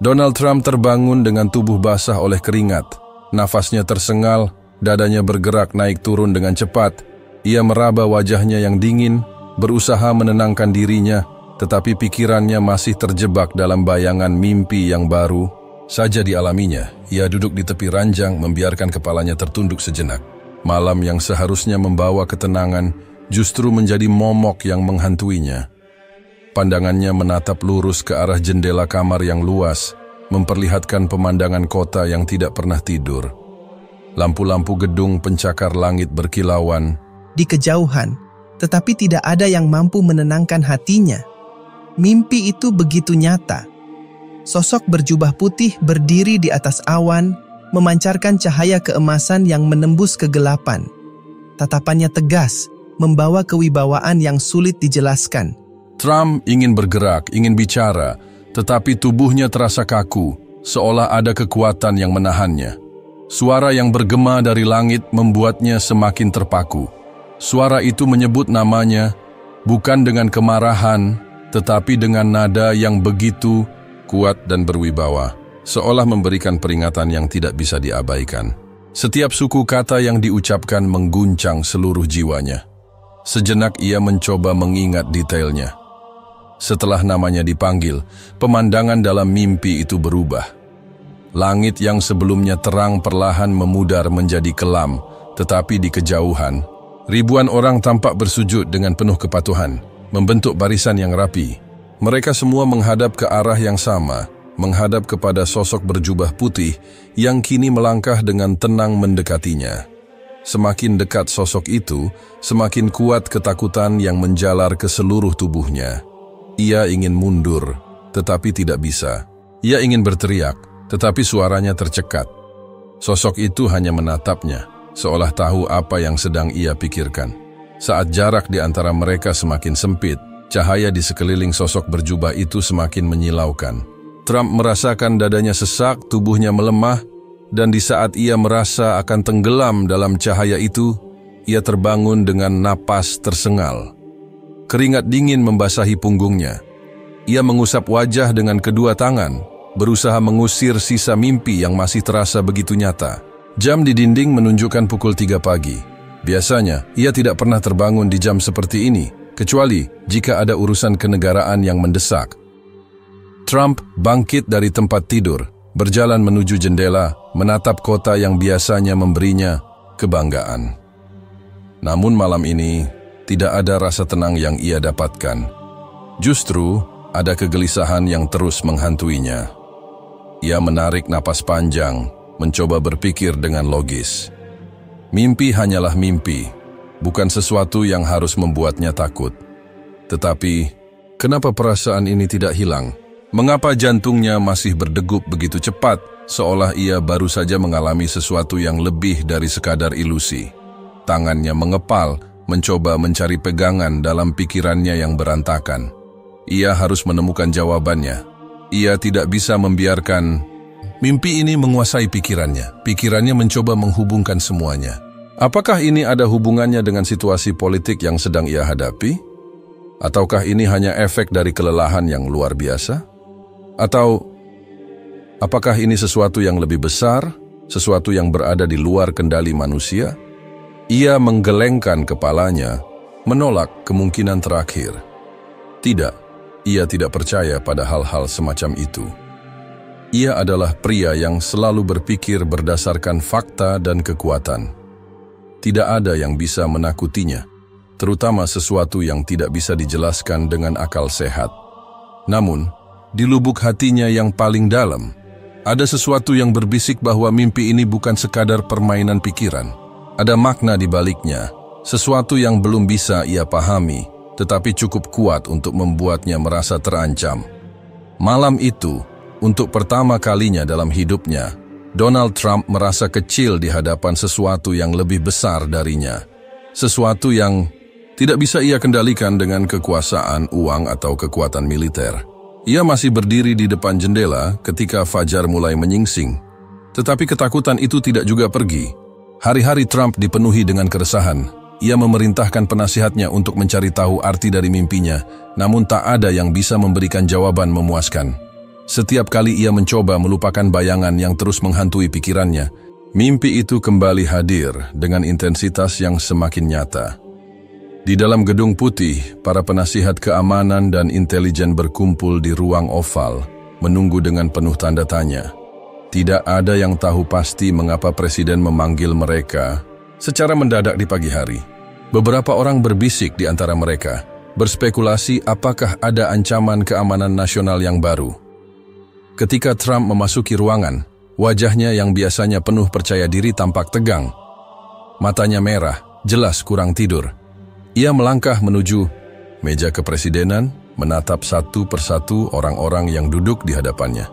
Donald Trump terbangun dengan tubuh basah oleh keringat. Nafasnya tersengal, dadanya bergerak naik turun dengan cepat. Ia meraba wajahnya yang dingin, berusaha menenangkan dirinya, tetapi pikirannya masih terjebak dalam bayangan mimpi yang baru saja dialaminya. Ia duduk di tepi ranjang, membiarkan kepalanya tertunduk sejenak. Malam yang seharusnya membawa ketenangan justru menjadi momok yang menghantuinya. Pandangannya menatap lurus ke arah jendela kamar yang luas, memperlihatkan pemandangan kota yang tidak pernah tidur. Lampu-lampu gedung pencakar langit berkilauan di kejauhan, tetapi tidak ada yang mampu menenangkan hatinya. Mimpi itu begitu nyata. Sosok berjubah putih berdiri di atas awan, memancarkan cahaya keemasan yang menembus kegelapan. Tatapannya tegas, membawa kewibawaan yang sulit dijelaskan. Trump ingin bergerak, ingin bicara, tetapi tubuhnya terasa kaku, seolah ada kekuatan yang menahannya. Suara yang bergema dari langit membuatnya semakin terpaku. Suara itu menyebut namanya, bukan dengan kemarahan, tetapi dengan nada yang begitu kuat dan berwibawa, seolah memberikan peringatan yang tidak bisa diabaikan. Setiap suku kata yang diucapkan mengguncang seluruh jiwanya. Sejenak ia mencoba mengingat detailnya. Setelah namanya dipanggil, pemandangan dalam mimpi itu berubah. Langit yang sebelumnya terang perlahan memudar menjadi kelam, tetapi di kejauhan, ribuan orang tampak bersujud dengan penuh kepatuhan, membentuk barisan yang rapi. Mereka semua menghadap ke arah yang sama, menghadap kepada sosok berjubah putih yang kini melangkah dengan tenang mendekatinya. Semakin dekat sosok itu, semakin kuat ketakutan yang menjalar ke seluruh tubuhnya. Ia ingin mundur, tetapi tidak bisa. Ia ingin berteriak, tetapi suaranya tercekat. Sosok itu hanya menatapnya, seolah tahu apa yang sedang ia pikirkan. Saat jarak di antara mereka semakin sempit, cahaya di sekeliling sosok berjubah itu semakin menyilaukan. Trump merasakan dadanya sesak, tubuhnya melemah, dan di saat ia merasa akan tenggelam dalam cahaya itu, ia terbangun dengan napas tersengal. Keringat dingin membasahi punggungnya. Ia mengusap wajah dengan kedua tangan, berusaha mengusir sisa mimpi yang masih terasa begitu nyata. Jam di dinding menunjukkan pukul 3 pagi. Biasanya, ia tidak pernah terbangun di jam seperti ini, kecuali jika ada urusan kenegaraan yang mendesak. Trump bangkit dari tempat tidur, berjalan menuju jendela, menatap kota yang biasanya memberinya kebanggaan. Namun malam ini, tidak ada rasa tenang yang ia dapatkan. Justru, ada kegelisahan yang terus menghantuinya. Ia menarik napas panjang, mencoba berpikir dengan logis. Mimpi hanyalah mimpi, bukan sesuatu yang harus membuatnya takut. Tetapi, kenapa perasaan ini tidak hilang? Mengapa jantungnya masih berdegup begitu cepat, seolah ia baru saja mengalami sesuatu yang lebih dari sekadar ilusi? Tangannya mengepal, mencoba mencari pegangan dalam pikirannya yang berantakan. Ia harus menemukan jawabannya. Ia tidak bisa membiarkan mimpi ini menguasai pikirannya. Pikirannya mencoba menghubungkan semuanya. Apakah ini ada hubungannya dengan situasi politik yang sedang ia hadapi? Ataukah ini hanya efek dari kelelahan yang luar biasa? Atau apakah ini sesuatu yang lebih besar, sesuatu yang berada di luar kendali manusia? Ia menggelengkan kepalanya, menolak kemungkinan terakhir. Tidak, ia tidak percaya pada hal-hal semacam itu. Ia adalah pria yang selalu berpikir berdasarkan fakta dan kekuatan. Tidak ada yang bisa menakutinya, terutama sesuatu yang tidak bisa dijelaskan dengan akal sehat. Namun, di lubuk hatinya yang paling dalam, ada sesuatu yang berbisik bahwa mimpi ini bukan sekadar permainan pikiran. Ada makna di baliknya, sesuatu yang belum bisa ia pahami, tetapi cukup kuat untuk membuatnya merasa terancam. Malam itu, untuk pertama kalinya dalam hidupnya, Donald Trump merasa kecil di hadapan sesuatu yang lebih besar darinya. Sesuatu yang tidak bisa ia kendalikan dengan kekuasaan, uang, atau kekuatan militer. Ia masih berdiri di depan jendela ketika fajar mulai menyingsing. Tetapi ketakutan itu tidak juga pergi. Hari-hari Trump dipenuhi dengan keresahan. Ia memerintahkan penasihatnya untuk mencari tahu arti dari mimpinya, namun tak ada yang bisa memberikan jawaban memuaskan. Setiap kali ia mencoba melupakan bayangan yang terus menghantui pikirannya, mimpi itu kembali hadir dengan intensitas yang semakin nyata. Di dalam gedung putih, para penasihat keamanan dan intelijen berkumpul di ruang oval, menunggu dengan penuh tanda tanya. Tidak ada yang tahu pasti mengapa Presiden memanggil mereka secara mendadak di pagi hari. Beberapa orang berbisik di antara mereka, berspekulasi apakah ada ancaman keamanan nasional yang baru. Ketika Trump memasuki ruangan, wajahnya yang biasanya penuh percaya diri tampak tegang. Matanya merah, jelas kurang tidur. Ia melangkah menuju meja kepresidenan, menatap satu persatu orang-orang yang duduk di hadapannya.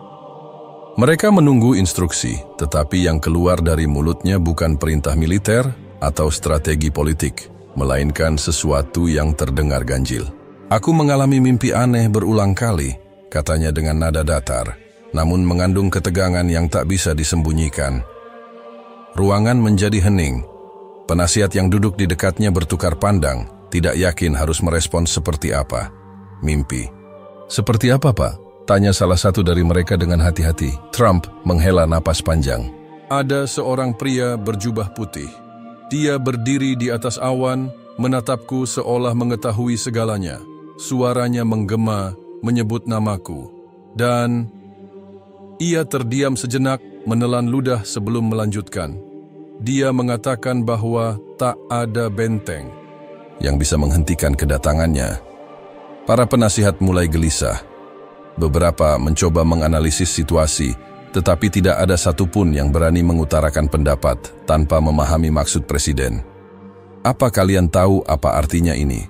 Mereka menunggu instruksi, tetapi yang keluar dari mulutnya bukan perintah militer atau strategi politik, melainkan sesuatu yang terdengar ganjil. "Aku mengalami mimpi aneh berulang kali," katanya dengan nada datar, namun mengandung ketegangan yang tak bisa disembunyikan. Ruangan menjadi hening. Penasihat yang duduk di dekatnya bertukar pandang, tidak yakin harus merespons seperti apa. "Mimpi. Seperti apa, Pak?" tanya salah satu dari mereka dengan hati-hati. Trump menghela napas panjang. "Ada seorang pria berjubah putih. Dia berdiri di atas awan, menatapku seolah mengetahui segalanya. Suaranya menggema, menyebut namaku. Dan..." Ia terdiam sejenak, menelan ludah sebelum melanjutkan. "Dia mengatakan bahwa tak ada benteng yang bisa menghentikan kedatangannya." Para penasihat mulai gelisah. Beberapa mencoba menganalisis situasi, tetapi tidak ada satupun yang berani mengutarakan pendapat tanpa memahami maksud Presiden. "Apa kalian tahu apa artinya ini?"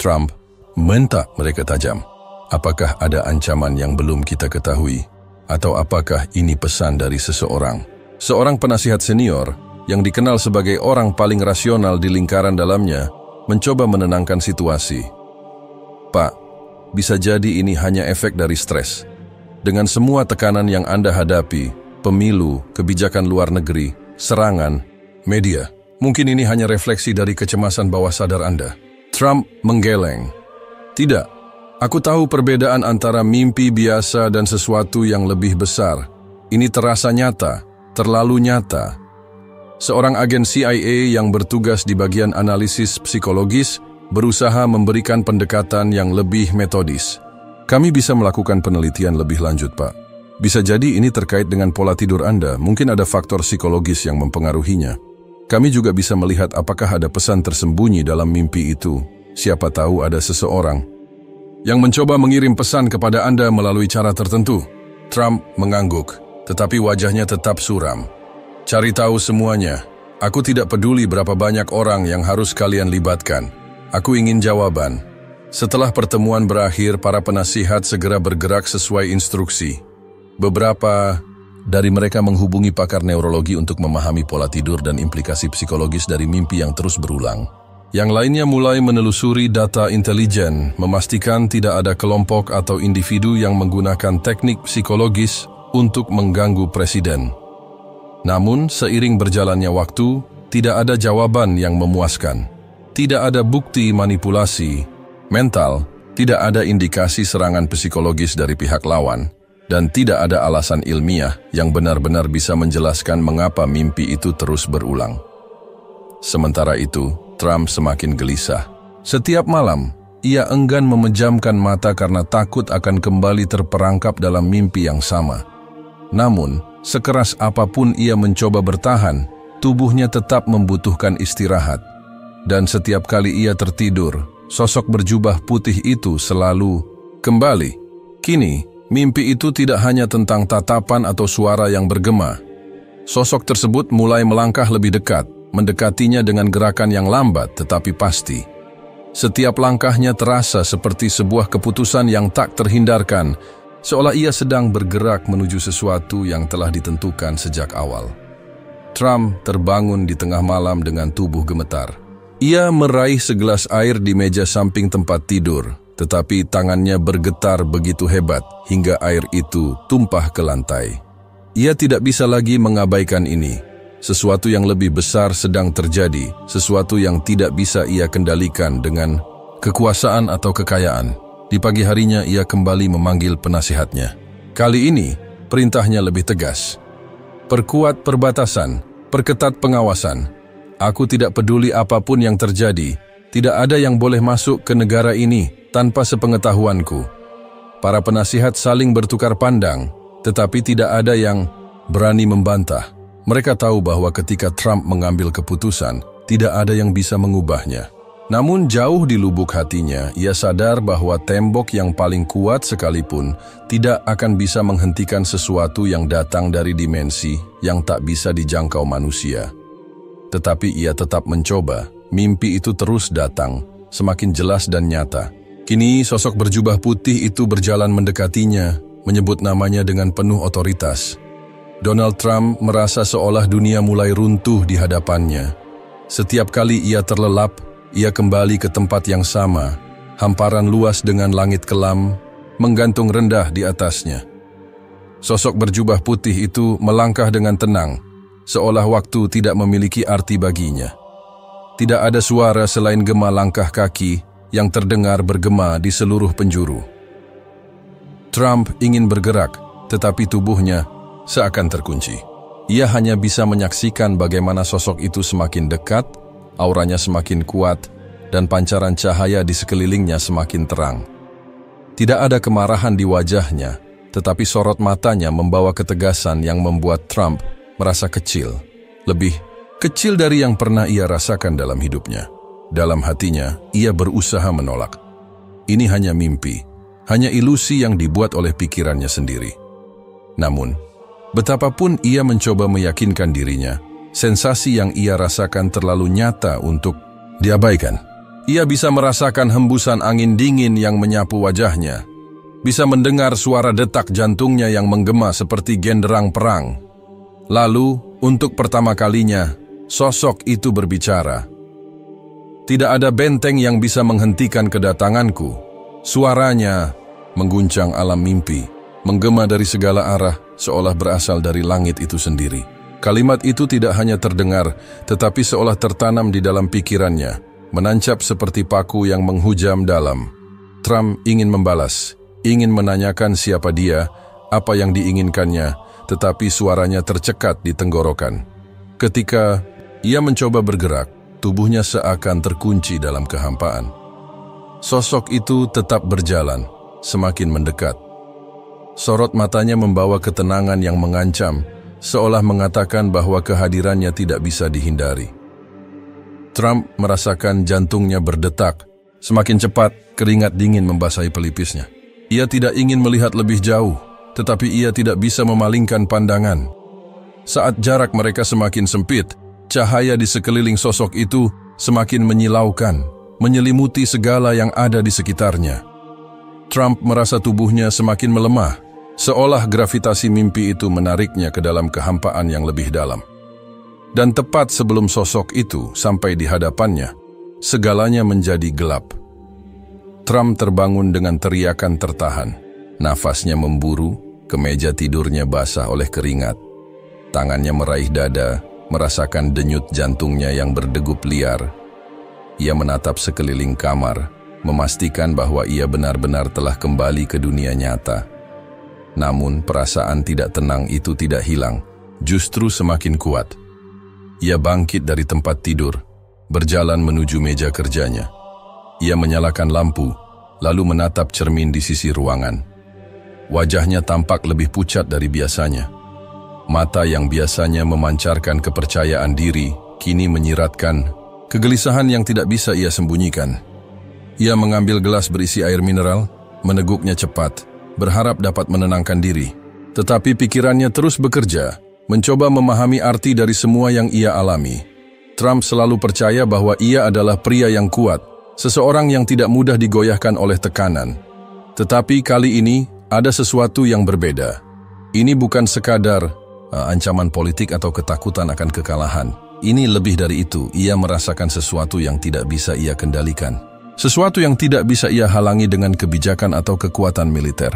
Trump mentak mereka tajam. "Apakah ada ancaman yang belum kita ketahui? Atau apakah ini pesan dari seseorang?" Seorang penasihat senior yang dikenal sebagai orang paling rasional di lingkaran dalamnya mencoba menenangkan situasi. "Pak, bisa jadi ini hanya efek dari stres. Dengan semua tekanan yang Anda hadapi, pemilu, kebijakan luar negeri, serangan, media, mungkin ini hanya refleksi dari kecemasan bawah sadar Anda." Trump menggeleng. "Tidak, aku tahu perbedaan antara mimpi biasa dan sesuatu yang lebih besar. Ini terasa nyata, terlalu nyata." Seorang agen CIA yang bertugas di bagian analisis psikologis berusaha memberikan pendekatan yang lebih metodis. "Kami bisa melakukan penelitian lebih lanjut, Pak. Bisa jadi ini terkait dengan pola tidur Anda, mungkin ada faktor psikologis yang mempengaruhinya. Kami juga bisa melihat apakah ada pesan tersembunyi dalam mimpi itu. Siapa tahu ada seseorang yang mencoba mengirim pesan kepada Anda melalui cara tertentu." Trump mengangguk, tetapi wajahnya tetap suram. "Cari tahu semuanya. Aku tidak peduli berapa banyak orang yang harus kalian libatkan. Aku ingin jawaban." Setelah pertemuan berakhir, para penasihat segera bergerak sesuai instruksi. Beberapa dari mereka menghubungi pakar neurologi untuk memahami pola tidur dan implikasi psikologis dari mimpi yang terus berulang. Yang lainnya mulai menelusuri data intelijen, memastikan tidak ada kelompok atau individu yang menggunakan teknik psikologis untuk mengganggu Presiden. Namun, seiring berjalannya waktu, tidak ada jawaban yang memuaskan. Tidak ada bukti manipulasi mental, tidak ada indikasi serangan psikologis dari pihak lawan, dan tidak ada alasan ilmiah yang benar-benar bisa menjelaskan mengapa mimpi itu terus berulang. Sementara itu, Trump semakin gelisah. Setiap malam, ia enggan memejamkan mata karena takut akan kembali terperangkap dalam mimpi yang sama. Namun, sekeras apapun ia mencoba bertahan, tubuhnya tetap membutuhkan istirahat. Dan setiap kali ia tertidur, sosok berjubah putih itu selalu kembali. Kini, mimpi itu tidak hanya tentang tatapan atau suara yang bergema. Sosok tersebut mulai melangkah lebih dekat, mendekatinya dengan gerakan yang lambat tetapi pasti. Setiap langkahnya terasa seperti sebuah keputusan yang tak terhindarkan, seolah ia sedang bergerak menuju sesuatu yang telah ditentukan sejak awal. Trump terbangun di tengah malam dengan tubuh gemetar. Ia meraih segelas air di meja samping tempat tidur, tetapi tangannya bergetar begitu hebat hingga air itu tumpah ke lantai. Ia tidak bisa lagi mengabaikan ini. Sesuatu yang lebih besar sedang terjadi, sesuatu yang tidak bisa ia kendalikan dengan kekuasaan atau kekayaan. Di pagi harinya ia kembali memanggil penasihatnya. Kali ini, perintahnya lebih tegas. Perkuat perbatasan, perketat pengawasan. Aku tidak peduli apapun yang terjadi. Tidak ada yang boleh masuk ke negara ini tanpa sepengetahuanku. Para penasihat saling bertukar pandang, tetapi tidak ada yang berani membantah. Mereka tahu bahwa ketika Trump mengambil keputusan, tidak ada yang bisa mengubahnya. Namun jauh di lubuk hatinya, ia sadar bahwa tembok yang paling kuat sekalipun tidak akan bisa menghentikan sesuatu yang datang dari dimensi yang tak bisa dijangkau manusia. Tetapi ia tetap mencoba. Mimpi itu terus datang, semakin jelas dan nyata. Kini sosok berjubah putih itu berjalan mendekatinya, menyebut namanya dengan penuh otoritas. Donald Trump merasa seolah dunia mulai runtuh di hadapannya. Setiap kali ia terlelap, ia kembali ke tempat yang sama, hamparan luas dengan langit kelam, menggantung rendah di atasnya. Sosok berjubah putih itu melangkah dengan tenang, seolah waktu tidak memiliki arti baginya. Tidak ada suara selain gema langkah kaki yang terdengar bergema di seluruh penjuru. Trump ingin bergerak, tetapi tubuhnya seakan terkunci. Ia hanya bisa menyaksikan bagaimana sosok itu semakin dekat, auranya semakin kuat, dan pancaran cahaya di sekelilingnya semakin terang. Tidak ada kemarahan di wajahnya, tetapi sorot matanya membawa ketegasan yang membuat Trump merasa kecil. Lebih kecil dari yang pernah ia rasakan dalam hidupnya. Dalam hatinya, ia berusaha menolak. Ini hanya mimpi, hanya ilusi yang dibuat oleh pikirannya sendiri. Namun, betapapun ia mencoba meyakinkan dirinya, sensasi yang ia rasakan terlalu nyata untuk diabaikan. Ia bisa merasakan hembusan angin dingin yang menyapu wajahnya, bisa mendengar suara detak jantungnya yang menggema seperti genderang perang. Lalu, untuk pertama kalinya, sosok itu berbicara. Tidak ada benteng yang bisa menghentikan kedatanganku. Suaranya mengguncang alam mimpi, menggema dari segala arah, seolah berasal dari langit itu sendiri. Kalimat itu tidak hanya terdengar, tetapi seolah tertanam di dalam pikirannya, menancap seperti paku yang menghujam dalam. Trump ingin membalas, ingin menanyakan siapa dia, apa yang diinginkannya, tetapi suaranya tercekat di tenggorokan. Ketika ia mencoba bergerak, tubuhnya seakan terkunci dalam kehampaan. Sosok itu tetap berjalan, semakin mendekat. Sorot matanya membawa ketenangan yang mengancam, seolah mengatakan bahwa kehadirannya tidak bisa dihindari. Trump merasakan jantungnya berdetak. Semakin cepat, keringat dingin membasahi pelipisnya. Ia tidak ingin melihat lebih jauh, tetapi ia tidak bisa memalingkan pandangan. Saat jarak mereka semakin sempit, cahaya di sekeliling sosok itu semakin menyilaukan, menyelimuti segala yang ada di sekitarnya. Trump merasa tubuhnya semakin melemah, seolah gravitasi mimpi itu menariknya ke dalam kehampaan yang lebih dalam. Dan tepat sebelum sosok itu sampai di hadapannya, segalanya menjadi gelap. Trump terbangun dengan teriakan tertahan. Nafasnya memburu, kemeja tidurnya basah oleh keringat. Tangannya meraih dada, merasakan denyut jantungnya yang berdegup liar. Ia menatap sekeliling kamar, memastikan bahwa ia benar-benar telah kembali ke dunia nyata. Namun perasaan tidak tenang itu tidak hilang, justru semakin kuat. Ia bangkit dari tempat tidur, berjalan menuju meja kerjanya. Ia menyalakan lampu, lalu menatap cermin di sisi ruangan. Wajahnya tampak lebih pucat dari biasanya. Mata yang biasanya memancarkan kepercayaan diri, kini menyiratkan kegelisahan yang tidak bisa ia sembunyikan. Ia mengambil gelas berisi air mineral, meneguknya cepat, berharap dapat menenangkan diri. Tetapi pikirannya terus bekerja, mencoba memahami arti dari semua yang ia alami. Trump selalu percaya bahwa ia adalah pria yang kuat, seseorang yang tidak mudah digoyahkan oleh tekanan. Tetapi kali ini ada sesuatu yang berbeda. Ini bukan sekadar ancaman politik atau ketakutan akan kekalahan. Ini lebih dari itu, ia merasakan sesuatu yang tidak bisa ia kendalikan. Sesuatu yang tidak bisa ia halangi dengan kebijakan atau kekuatan militer.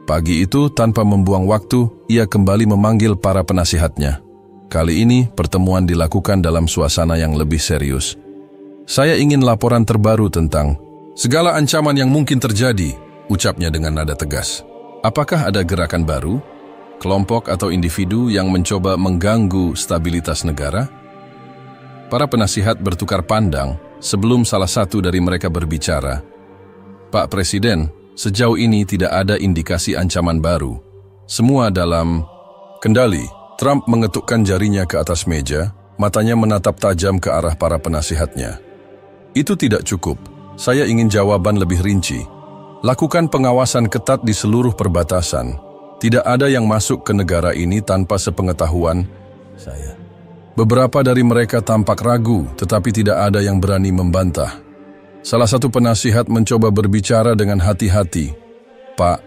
Pagi itu, tanpa membuang waktu, ia kembali memanggil para penasihatnya. Kali ini, pertemuan dilakukan dalam suasana yang lebih serius. Saya ingin laporan terbaru tentang segala ancaman yang mungkin terjadi, ucapnya dengan nada tegas. Apakah ada gerakan baru, kelompok atau individu yang mencoba mengganggu stabilitas negara? Para penasihat bertukar pandang sebelum salah satu dari mereka berbicara. Pak Presiden, sejauh ini tidak ada indikasi ancaman baru. Semua dalam kendali. Trump mengetukkan jarinya ke atas meja, matanya menatap tajam ke arah para penasihatnya. Itu tidak cukup. Saya ingin jawaban lebih rinci. Lakukan pengawasan ketat di seluruh perbatasan. Tidak ada yang masuk ke negara ini tanpa sepengetahuan saya. Beberapa dari mereka tampak ragu, tetapi tidak ada yang berani membantah. Salah satu penasihat mencoba berbicara dengan hati-hati. Pak,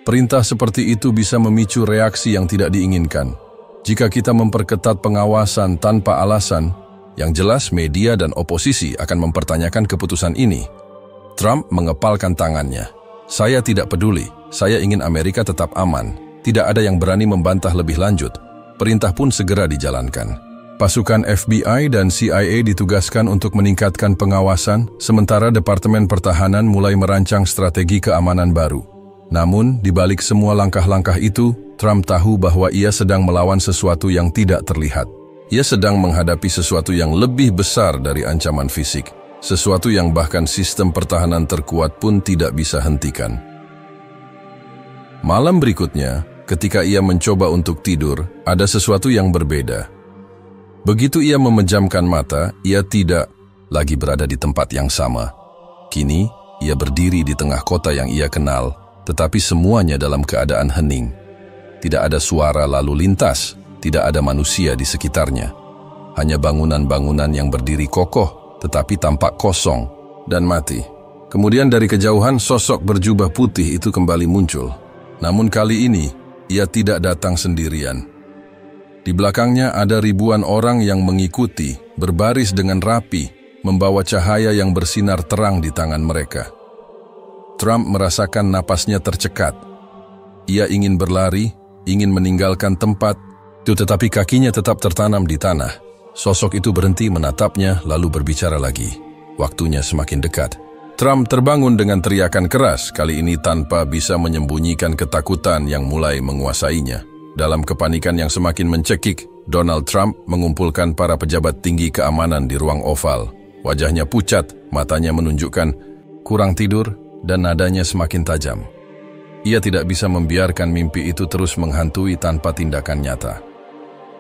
perintah seperti itu bisa memicu reaksi yang tidak diinginkan. Jika kita memperketat pengawasan tanpa alasan, yang jelas media dan oposisi akan mempertanyakan keputusan ini. Trump mengepalkan tangannya. Saya tidak peduli, saya ingin Amerika tetap aman. Tidak ada yang berani membantah lebih lanjut. Perintah pun segera dijalankan. Pasukan FBI dan CIA ditugaskan untuk meningkatkan pengawasan, sementara Departemen Pertahanan mulai merancang strategi keamanan baru. Namun, di balik semua langkah-langkah itu, Trump tahu bahwa ia sedang melawan sesuatu yang tidak terlihat. Ia sedang menghadapi sesuatu yang lebih besar dari ancaman fisik. Sesuatu yang bahkan sistem pertahanan terkuat pun tidak bisa hentikan. Malam berikutnya, ketika ia mencoba untuk tidur, ada sesuatu yang berbeda. Begitu ia memejamkan mata, ia tidak lagi berada di tempat yang sama. Kini, ia berdiri di tengah kota yang ia kenal, tetapi semuanya dalam keadaan hening. Tidak ada suara lalu lintas, tidak ada manusia di sekitarnya. Hanya bangunan-bangunan yang berdiri kokoh, tetapi tampak kosong dan mati. Kemudian dari kejauhan sosok berjubah putih itu kembali muncul. Namun kali ini, ia tidak datang sendirian. Di belakangnya ada ribuan orang yang mengikuti, berbaris dengan rapi, membawa cahaya yang bersinar terang di tangan mereka. Trump merasakan napasnya tercekat. Ia ingin berlari, ingin meninggalkan tempat, tetapi kakinya tetap tertanam di tanah. Sosok itu berhenti menatapnya lalu berbicara lagi. Waktunya semakin dekat. Trump terbangun dengan teriakan keras, kali ini tanpa bisa menyembunyikan ketakutan yang mulai menguasainya. Dalam kepanikan yang semakin mencekik, Donald Trump mengumpulkan para pejabat tinggi keamanan di ruang oval. Wajahnya pucat, matanya menunjukkan kurang tidur, dan nadanya semakin tajam. Ia tidak bisa membiarkan mimpi itu terus menghantui tanpa tindakan nyata.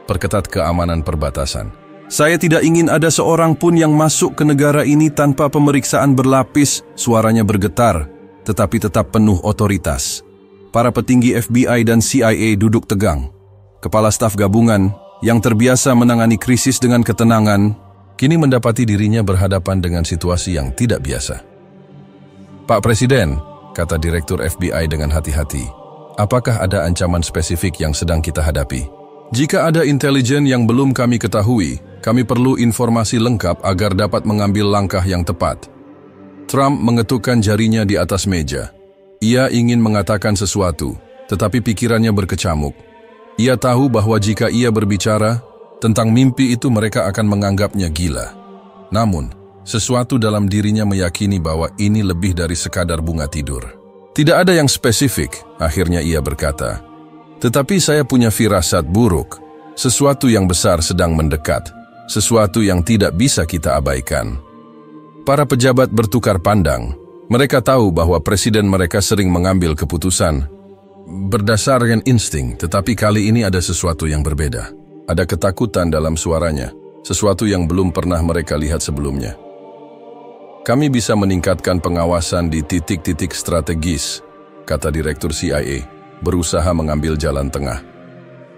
Perketat keamanan perbatasan. Saya tidak ingin ada seorang pun yang masuk ke negara ini tanpa pemeriksaan berlapis, suaranya bergetar, tetapi tetap penuh otoritas. Para petinggi FBI dan CIA duduk tegang. Kepala staf gabungan yang terbiasa menangani krisis dengan ketenangan, kini mendapati dirinya berhadapan dengan situasi yang tidak biasa. Pak Presiden, kata Direktur FBI dengan hati-hati, apakah ada ancaman spesifik yang sedang kita hadapi? Jika ada intelijen yang belum kami ketahui, kami perlu informasi lengkap agar dapat mengambil langkah yang tepat. Trump mengetukkan jarinya di atas meja. Ia ingin mengatakan sesuatu, tetapi pikirannya berkecamuk. Ia tahu bahwa jika ia berbicara tentang mimpi itu mereka akan menganggapnya gila. Namun, sesuatu dalam dirinya meyakini bahwa ini lebih dari sekadar bunga tidur. Tidak ada yang spesifik, akhirnya ia berkata. Tetapi saya punya firasat buruk. Sesuatu yang besar sedang mendekat. Sesuatu yang tidak bisa kita abaikan. Para pejabat bertukar pandang. Mereka tahu bahwa presiden mereka sering mengambil keputusan berdasarkan insting, tetapi kali ini ada sesuatu yang berbeda. Ada ketakutan dalam suaranya, sesuatu yang belum pernah mereka lihat sebelumnya. Kami bisa meningkatkan pengawasan di titik-titik strategis, kata Direktur CIA, berusaha mengambil jalan tengah.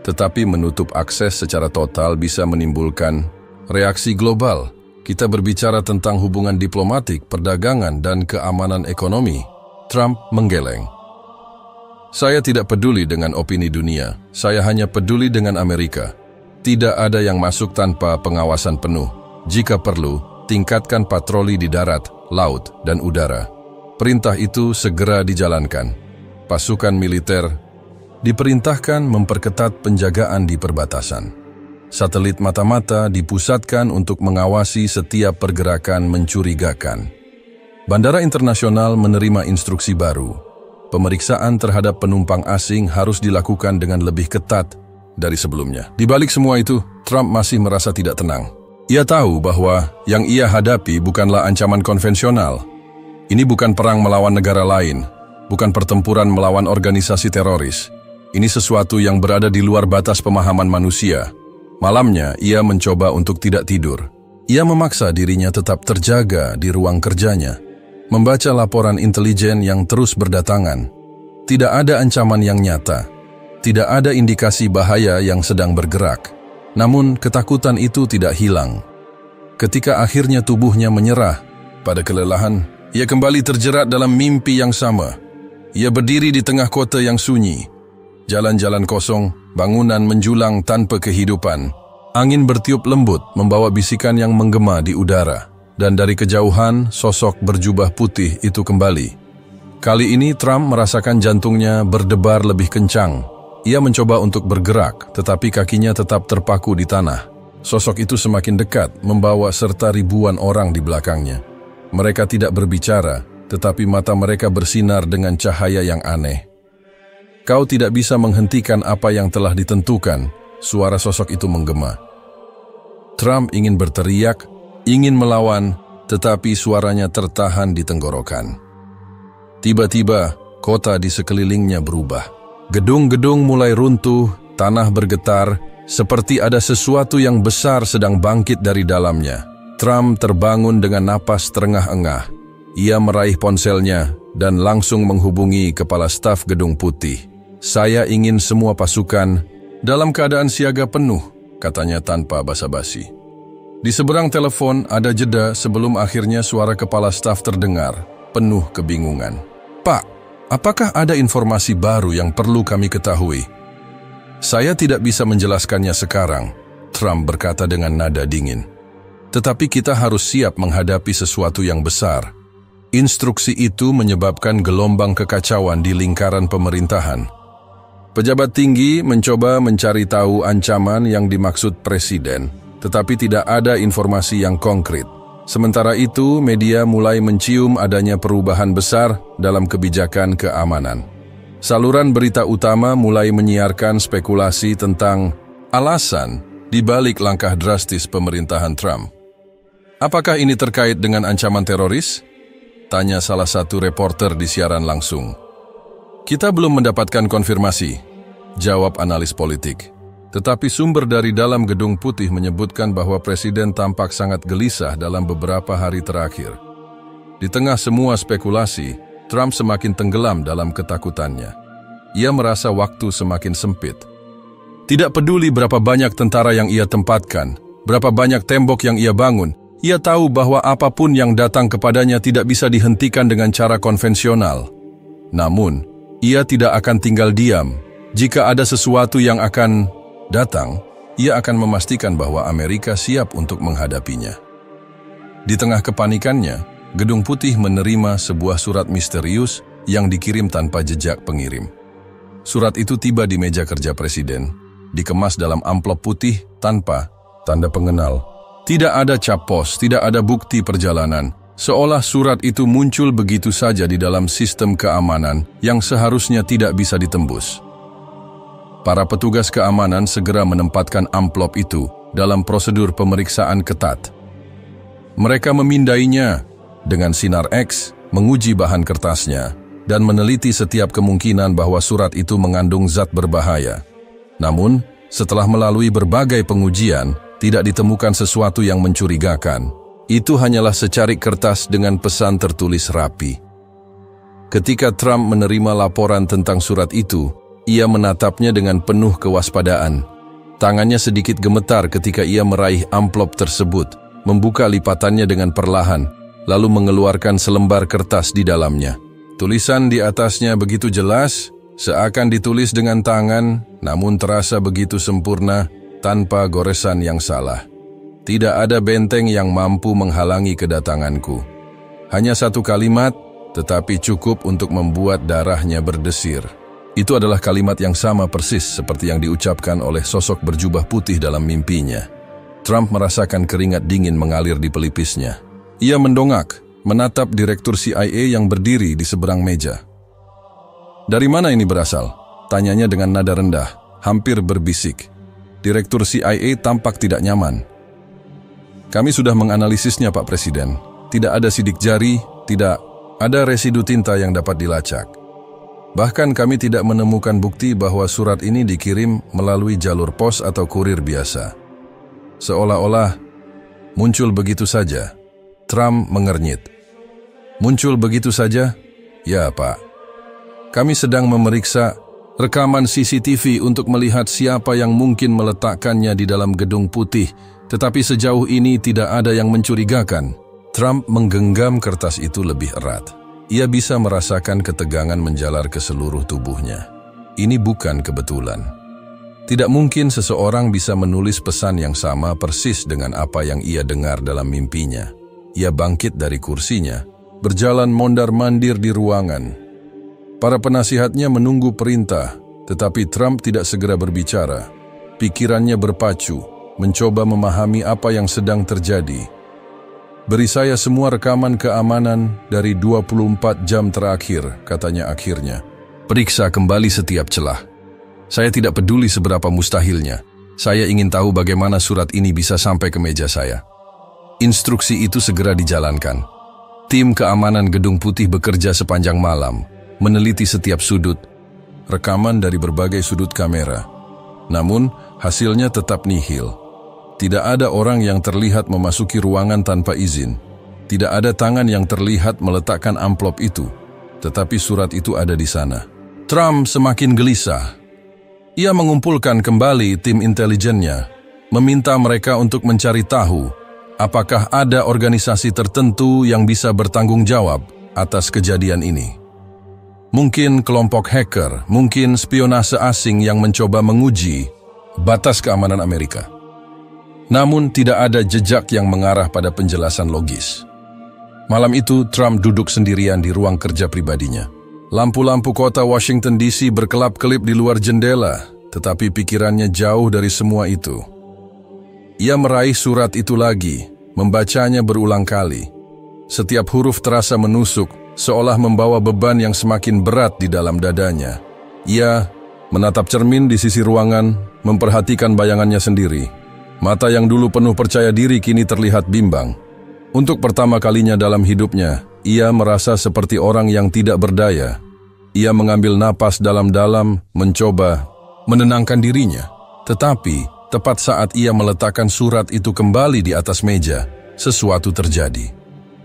Tetapi menutup akses secara total bisa menimbulkan reaksi global. Kita berbicara tentang hubungan diplomatik, perdagangan, dan keamanan ekonomi. Trump menggeleng. Saya tidak peduli dengan opini dunia, saya hanya peduli dengan Amerika. Tidak ada yang masuk tanpa pengawasan penuh. Jika perlu, tingkatkan patroli di darat, laut, dan udara. Perintah itu segera dijalankan. Pasukan militer diperintahkan memperketat penjagaan di perbatasan. Satelit mata-mata dipusatkan untuk mengawasi setiap pergerakan mencurigakan. Bandara internasional menerima instruksi baru. pemeriksaan terhadap penumpang asing harus dilakukan dengan lebih ketat dari sebelumnya. Di balik semua itu, Trump masih merasa tidak tenang. Ia tahu bahwa yang ia hadapi bukanlah ancaman konvensional. Ini bukan perang melawan negara lain, bukan pertempuran melawan organisasi teroris. Ini sesuatu yang berada di luar batas pemahaman manusia. Malamnya, ia mencoba untuk tidak tidur. Ia memaksa dirinya tetap terjaga di ruang kerjanya, membaca laporan intelijen yang terus berdatangan. Tidak ada ancaman yang nyata, tidak ada indikasi bahaya yang sedang bergerak. Namun, ketakutan itu tidak hilang. Ketika akhirnya tubuhnya menyerah pada kelelahan, ia kembali terjerat dalam mimpi yang sama. Ia berdiri di tengah kota yang sunyi. Jalan-jalan kosong, bangunan menjulang tanpa kehidupan. Angin bertiup lembut membawa bisikan yang menggema di udara. Dan dari kejauhan, sosok berjubah putih itu kembali. Kali ini Trump merasakan jantungnya berdebar lebih kencang. Ia mencoba untuk bergerak, tetapi kakinya tetap terpaku di tanah. Sosok itu semakin dekat, membawa serta ribuan orang di belakangnya. Mereka tidak berbicara, tetapi mata mereka bersinar dengan cahaya yang aneh. Kau tidak bisa menghentikan apa yang telah ditentukan, suara sosok itu menggema. Trump ingin berteriak, ingin melawan, tetapi suaranya tertahan di tenggorokan. Tiba-tiba, kota di sekelilingnya berubah. Gedung-gedung mulai runtuh, tanah bergetar, seperti ada sesuatu yang besar sedang bangkit dari dalamnya. Trump terbangun dengan napas terengah-engah. Ia meraih ponselnya dan langsung menghubungi kepala staf Gedung Putih. Saya ingin semua pasukan dalam keadaan siaga penuh, katanya tanpa basa-basi. Di seberang telepon ada jeda sebelum akhirnya suara kepala staf terdengar, penuh kebingungan. Pak, apakah ada informasi baru yang perlu kami ketahui? Saya tidak bisa menjelaskannya sekarang, Trump berkata dengan nada dingin. Tetapi kita harus siap menghadapi sesuatu yang besar. Instruksi itu menyebabkan gelombang kekacauan di lingkaran pemerintahan. Pejabat tinggi mencoba mencari tahu ancaman yang dimaksud presiden, tetapi tidak ada informasi yang konkret. Sementara itu, media mulai mencium adanya perubahan besar dalam kebijakan keamanan. Saluran berita utama mulai menyiarkan spekulasi tentang alasan di balik langkah drastis pemerintahan Trump. Apakah ini terkait dengan ancaman teroris? Tanya salah satu reporter di siaran langsung. Kita belum mendapatkan konfirmasi, jawab analis politik. Tetapi sumber dari dalam Gedung Putih menyebutkan bahwa Presiden tampak sangat gelisah dalam beberapa hari terakhir. Di tengah semua spekulasi, Trump semakin tenggelam dalam ketakutannya. Ia merasa waktu semakin sempit. Tidak peduli berapa banyak tentara yang ia tempatkan, berapa banyak tembok yang ia bangun, ia tahu bahwa apapun yang datang kepadanya tidak bisa dihentikan dengan cara konvensional. Namun, ia tidak akan tinggal diam. Jika ada sesuatu yang akan datang, ia akan memastikan bahwa Amerika siap untuk menghadapinya. Di tengah kepanikannya, Gedung Putih menerima sebuah surat misterius yang dikirim tanpa jejak pengirim. Surat itu tiba di meja kerja Presiden, dikemas dalam amplop putih tanpa tanda pengenal. Tidak ada cap pos, tidak ada bukti perjalanan, seolah surat itu muncul begitu saja di dalam sistem keamanan yang seharusnya tidak bisa ditembus. Para petugas keamanan segera menempatkan amplop itu dalam prosedur pemeriksaan ketat. Mereka memindainya dengan sinar X, menguji bahan kertasnya, dan meneliti setiap kemungkinan bahwa surat itu mengandung zat berbahaya. Namun, setelah melalui berbagai pengujian, tidak ditemukan sesuatu yang mencurigakan. Itu hanyalah secarik kertas dengan pesan tertulis rapi. Ketika Trump menerima laporan tentang surat itu, ia menatapnya dengan penuh kewaspadaan. Tangannya sedikit gemetar ketika ia meraih amplop tersebut, membuka lipatannya dengan perlahan, lalu mengeluarkan selembar kertas di dalamnya. Tulisan di atasnya begitu jelas, seakan ditulis dengan tangan, namun terasa begitu sempurna, tanpa goresan yang salah. Tidak ada benteng yang mampu menghalangi kedatanganku. Hanya satu kalimat, tetapi cukup untuk membuat darahnya berdesir. Itu adalah kalimat yang sama persis seperti yang diucapkan oleh sosok berjubah putih dalam mimpinya. Trump merasakan keringat dingin mengalir di pelipisnya. Ia mendongak, menatap direktur CIA yang berdiri di seberang meja. Dari mana ini berasal? Tanyanya dengan nada rendah, hampir berbisik. Direktur CIA tampak tidak nyaman. Kami sudah menganalisisnya, Pak Presiden. Tidak ada sidik jari, tidak ada residu tinta yang dapat dilacak. Bahkan kami tidak menemukan bukti bahwa surat ini dikirim melalui jalur pos atau kurir biasa. Seolah-olah muncul begitu saja. Trump mengernyit. Muncul begitu saja? Ya, Pak. Kami sedang memeriksa rekaman CCTV untuk melihat siapa yang mungkin meletakkannya di dalam gedung putih, tetapi sejauh ini tidak ada yang mencurigakan. Trump menggenggam kertas itu lebih erat. Ia bisa merasakan ketegangan menjalar ke seluruh tubuhnya. Ini bukan kebetulan. Tidak mungkin seseorang bisa menulis pesan yang sama persis dengan apa yang ia dengar dalam mimpinya. Ia bangkit dari kursinya, berjalan mondar-mandir di ruangan. Para penasihatnya menunggu perintah, tetapi Trump tidak segera berbicara. Pikirannya berpacu, mencoba memahami apa yang sedang terjadi. Beri saya semua rekaman keamanan dari 24 jam terakhir, katanya akhirnya. Periksa kembali setiap celah. Saya tidak peduli seberapa mustahilnya. Saya ingin tahu bagaimana surat ini bisa sampai ke meja saya. Instruksi itu segera dijalankan. Tim keamanan Gedung Putih bekerja sepanjang malam, meneliti setiap sudut, rekaman dari berbagai sudut kamera. Namun, hasilnya tetap nihil. Tidak ada orang yang terlihat memasuki ruangan tanpa izin. Tidak ada tangan yang terlihat meletakkan amplop itu. Tetapi surat itu ada di sana. Trump semakin gelisah. Ia mengumpulkan kembali tim intelijennya, meminta mereka untuk mencari tahu apakah ada organisasi tertentu yang bisa bertanggung jawab atas kejadian ini. Mungkin kelompok hacker, mungkin spionase asing yang mencoba menguji batas keamanan Amerika. Namun tidak ada jejak yang mengarah pada penjelasan logis. Malam itu Trump duduk sendirian di ruang kerja pribadinya. Lampu-lampu kota Washington DC berkelap-kelip di luar jendela, tetapi pikirannya jauh dari semua itu. Ia meraih surat itu lagi, membacanya berulang kali. Setiap huruf terasa menusuk, seolah membawa beban yang semakin berat di dalam dadanya. Ia menatap cermin di sisi ruangan, memperhatikan bayangannya sendiri. Mata yang dulu penuh percaya diri kini terlihat bimbang. Untuk pertama kalinya dalam hidupnya, ia merasa seperti orang yang tidak berdaya. Ia mengambil napas dalam-dalam, mencoba menenangkan dirinya. Tetapi, tepat saat ia meletakkan surat itu kembali di atas meja, sesuatu terjadi.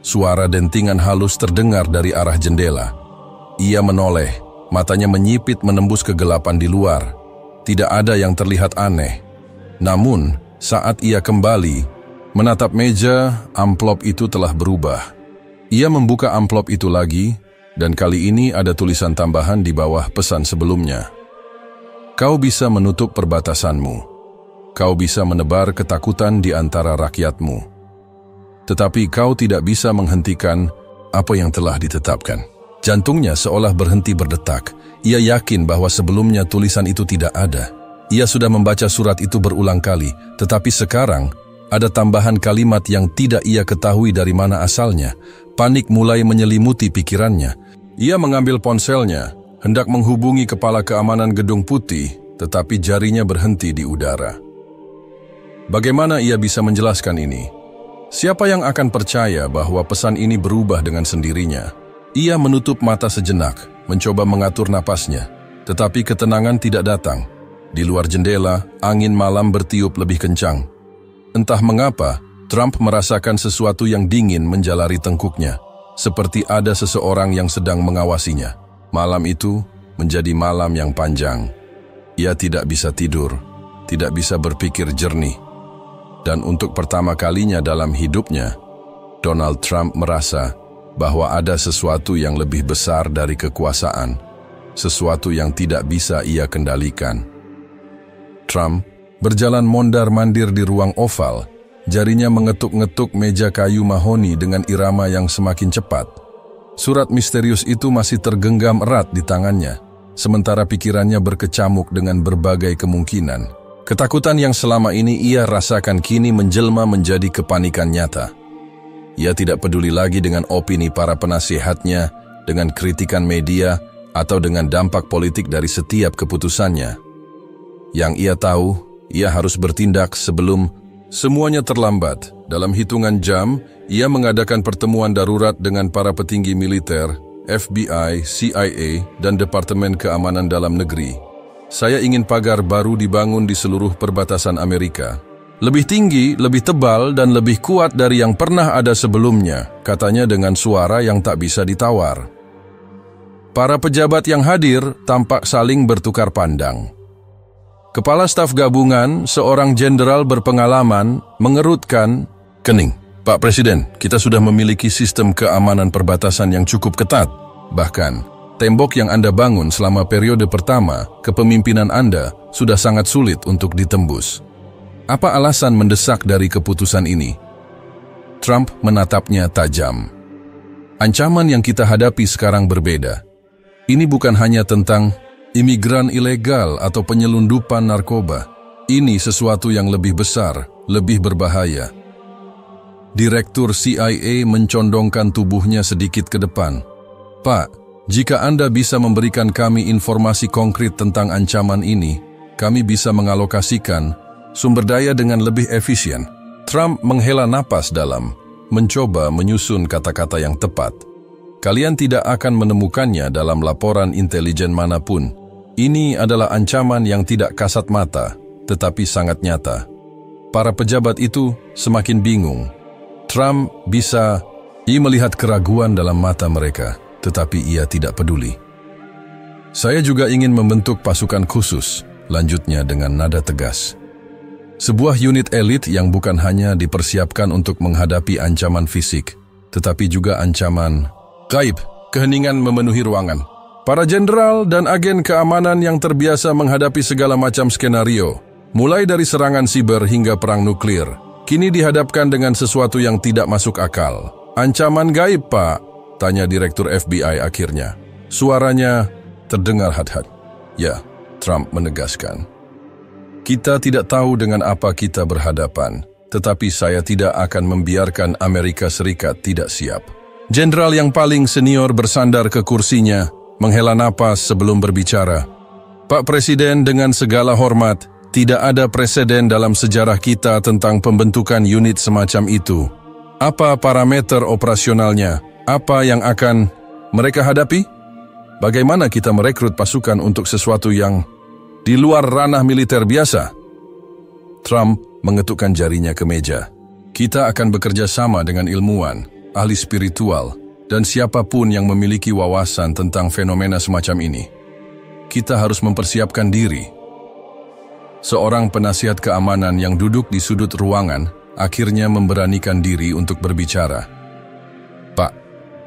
Suara dentingan halus terdengar dari arah jendela. Ia menoleh, matanya menyipit menembus kegelapan di luar. Tidak ada yang terlihat aneh. Namun, saat ia kembali, menatap meja, amplop itu telah berubah. Ia membuka amplop itu lagi, dan kali ini ada tulisan tambahan di bawah pesan sebelumnya. Kau bisa menutup perbatasanmu. Kau bisa menebar ketakutan di antara rakyatmu. Tetapi kau tidak bisa menghentikan apa yang telah ditetapkan. Jantungnya seolah berhenti berdetak. Ia yakin bahwa sebelumnya tulisan itu tidak ada. Ia sudah membaca surat itu berulang kali, tetapi sekarang ada tambahan kalimat yang tidak ia ketahui dari mana asalnya. Panik mulai menyelimuti pikirannya. Ia mengambil ponselnya, hendak menghubungi kepala keamanan Gedung Putih, tetapi jarinya berhenti di udara. Bagaimana ia bisa menjelaskan ini? Siapa yang akan percaya bahwa pesan ini berubah dengan sendirinya? Ia menutup mata sejenak, mencoba mengatur napasnya, tetapi ketenangan tidak datang. Di luar jendela, angin malam bertiup lebih kencang. Entah mengapa, Trump merasakan sesuatu yang dingin menjalari tengkuknya, seperti ada seseorang yang sedang mengawasinya. Malam itu menjadi malam yang panjang. Ia tidak bisa tidur, tidak bisa berpikir jernih. Dan untuk pertama kalinya dalam hidupnya, Donald Trump merasa bahwa ada sesuatu yang lebih besar dari kekuasaan, sesuatu yang tidak bisa ia kendalikan. Trump berjalan mondar-mandir di ruang oval, jarinya mengetuk-ngetuk meja kayu mahoni dengan irama yang semakin cepat. Surat misterius itu masih tergenggam erat di tangannya, sementara pikirannya berkecamuk dengan berbagai kemungkinan. Ketakutan yang selama ini ia rasakan kini menjelma menjadi kepanikan nyata. Ia tidak peduli lagi dengan opini para penasihatnya, dengan kritikan media, atau dengan dampak politik dari setiap keputusannya. Yang ia tahu, ia harus bertindak sebelum semuanya terlambat. Dalam hitungan jam, ia mengadakan pertemuan darurat dengan para petinggi militer, FBI, CIA, dan Departemen Keamanan Dalam Negeri. Saya ingin pagar baru dibangun di seluruh perbatasan Amerika. Lebih tinggi, lebih tebal, dan lebih kuat dari yang pernah ada sebelumnya, katanya dengan suara yang tak bisa ditawar. Para pejabat yang hadir tampak saling bertukar pandang. Kepala Staf Gabungan, seorang jenderal berpengalaman, mengerutkan kening. Pak Presiden, kita sudah memiliki sistem keamanan perbatasan yang cukup ketat. Bahkan, tembok yang Anda bangun selama periode pertama kepemimpinan Anda sudah sangat sulit untuk ditembus. Apa alasan mendesak dari keputusan ini? Trump menatapnya tajam. Ancaman yang kita hadapi sekarang berbeda. Ini bukan hanya tentang imigran ilegal atau penyelundupan narkoba. Ini sesuatu yang lebih besar, lebih berbahaya. Direktur CIA mencondongkan tubuhnya sedikit ke depan. Pak, jika Anda bisa memberikan kami informasi konkret tentang ancaman ini, kami bisa mengalokasikan sumber daya dengan lebih efisien. Trump menghela napas dalam, mencoba menyusun kata-kata yang tepat. Kalian tidak akan menemukannya dalam laporan intelijen manapun. Ini adalah ancaman yang tidak kasat mata, tetapi sangat nyata. Para pejabat itu semakin bingung. Trump ia melihat keraguan dalam mata mereka, tetapi ia tidak peduli. Saya juga ingin membentuk pasukan khusus, lanjutnya dengan nada tegas. Sebuah unit elit yang bukan hanya dipersiapkan untuk menghadapi ancaman fisik, tetapi juga ancaman gaib, keheningan memenuhi ruangan. Para jenderal dan agen keamanan yang terbiasa menghadapi segala macam skenario, mulai dari serangan siber hingga perang nuklir, kini dihadapkan dengan sesuatu yang tidak masuk akal. Ancaman gaib, Pak? Tanya Direktur FBI akhirnya. Suaranya terdengar had-had. Ya, Trump menegaskan. Kita tidak tahu dengan apa kita berhadapan, tetapi saya tidak akan membiarkan Amerika Serikat tidak siap. Jenderal yang paling senior bersandar ke kursinya, menghela napas sebelum berbicara. Pak Presiden, dengan segala hormat, tidak ada preseden dalam sejarah kita tentang pembentukan unit semacam itu. Apa parameter operasionalnya? Apa yang akan mereka hadapi? Bagaimana kita merekrut pasukan untuk sesuatu yang di luar ranah militer biasa? Trump mengetukkan jarinya ke meja. Kita akan bekerja sama dengan ilmuwan, ahli spiritual, dan siapapun yang memiliki wawasan tentang fenomena semacam ini. Kita harus mempersiapkan diri. Seorang penasihat keamanan yang duduk di sudut ruangan akhirnya memberanikan diri untuk berbicara. Pak,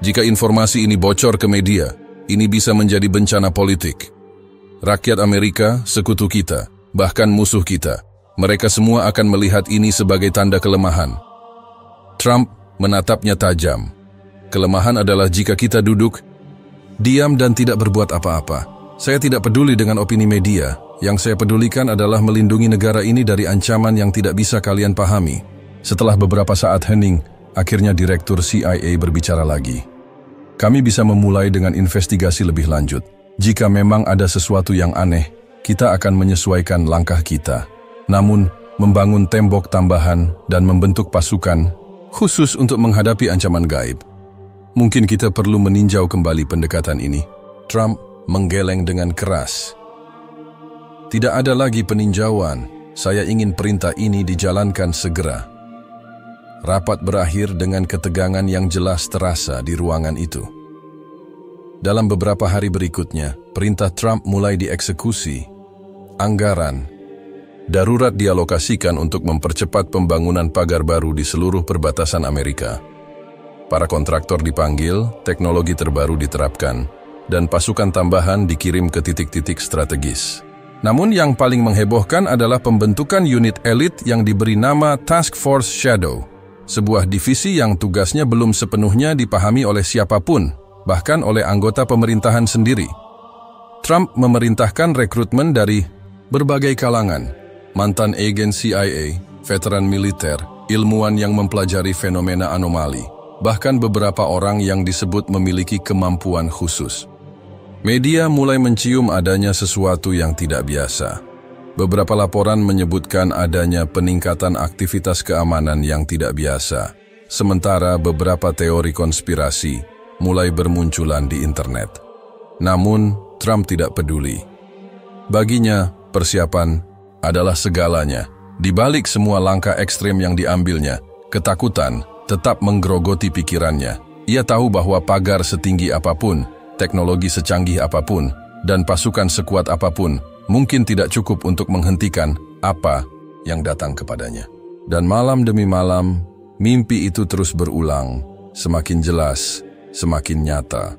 jika informasi ini bocor ke media, ini bisa menjadi bencana politik. Rakyat Amerika, sekutu kita, bahkan musuh kita, mereka semua akan melihat ini sebagai tanda kelemahan. Trump menatapnya tajam. Kelemahan adalah jika kita duduk, diam dan tidak berbuat apa-apa. Saya tidak peduli dengan opini media. Yang saya pedulikan adalah melindungi negara ini dari ancaman yang tidak bisa kalian pahami. Setelah beberapa saat hening, akhirnya Direktur CIA berbicara lagi. Kami bisa memulai dengan investigasi lebih lanjut. Jika memang ada sesuatu yang aneh, kita akan menyesuaikan langkah kita. Namun, membangun tembok tambahan dan membentuk pasukan khusus untuk menghadapi ancaman gaib. Mungkin kita perlu meninjau kembali pendekatan ini. Trump menggeleng dengan keras. Tidak ada lagi peninjauan. Saya ingin perintah ini dijalankan segera. Rapat berakhir dengan ketegangan yang jelas terasa di ruangan itu. Dalam beberapa hari berikutnya, perintah Trump mulai dieksekusi. Anggaran darurat dialokasikan untuk mempercepat pembangunan pagar baru di seluruh perbatasan Amerika. Para kontraktor dipanggil, teknologi terbaru diterapkan, dan pasukan tambahan dikirim ke titik-titik strategis. Namun yang paling menghebohkan adalah pembentukan unit elit yang diberi nama Task Force Shadow, sebuah divisi yang tugasnya belum sepenuhnya dipahami oleh siapapun, bahkan oleh anggota pemerintahan sendiri. Trump memerintahkan rekrutmen dari berbagai kalangan, mantan agen CIA, veteran militer, ilmuwan yang mempelajari fenomena anomali, bahkan beberapa orang yang disebut memiliki kemampuan khusus. Media mulai mencium adanya sesuatu yang tidak biasa. Beberapa laporan menyebutkan adanya peningkatan aktivitas keamanan yang tidak biasa, sementara beberapa teori konspirasi mulai bermunculan di internet. Namun, Trump tidak peduli. Baginya, persiapan adalah segalanya. Di balik semua langkah ekstrem yang diambilnya, ketakutan tetap menggerogoti pikirannya. Ia tahu bahwa pagar setinggi apapun, teknologi secanggih apapun, dan pasukan sekuat apapun mungkin tidak cukup untuk menghentikan apa yang datang kepadanya. Dan malam demi malam, mimpi itu terus berulang, semakin jelas, semakin nyata.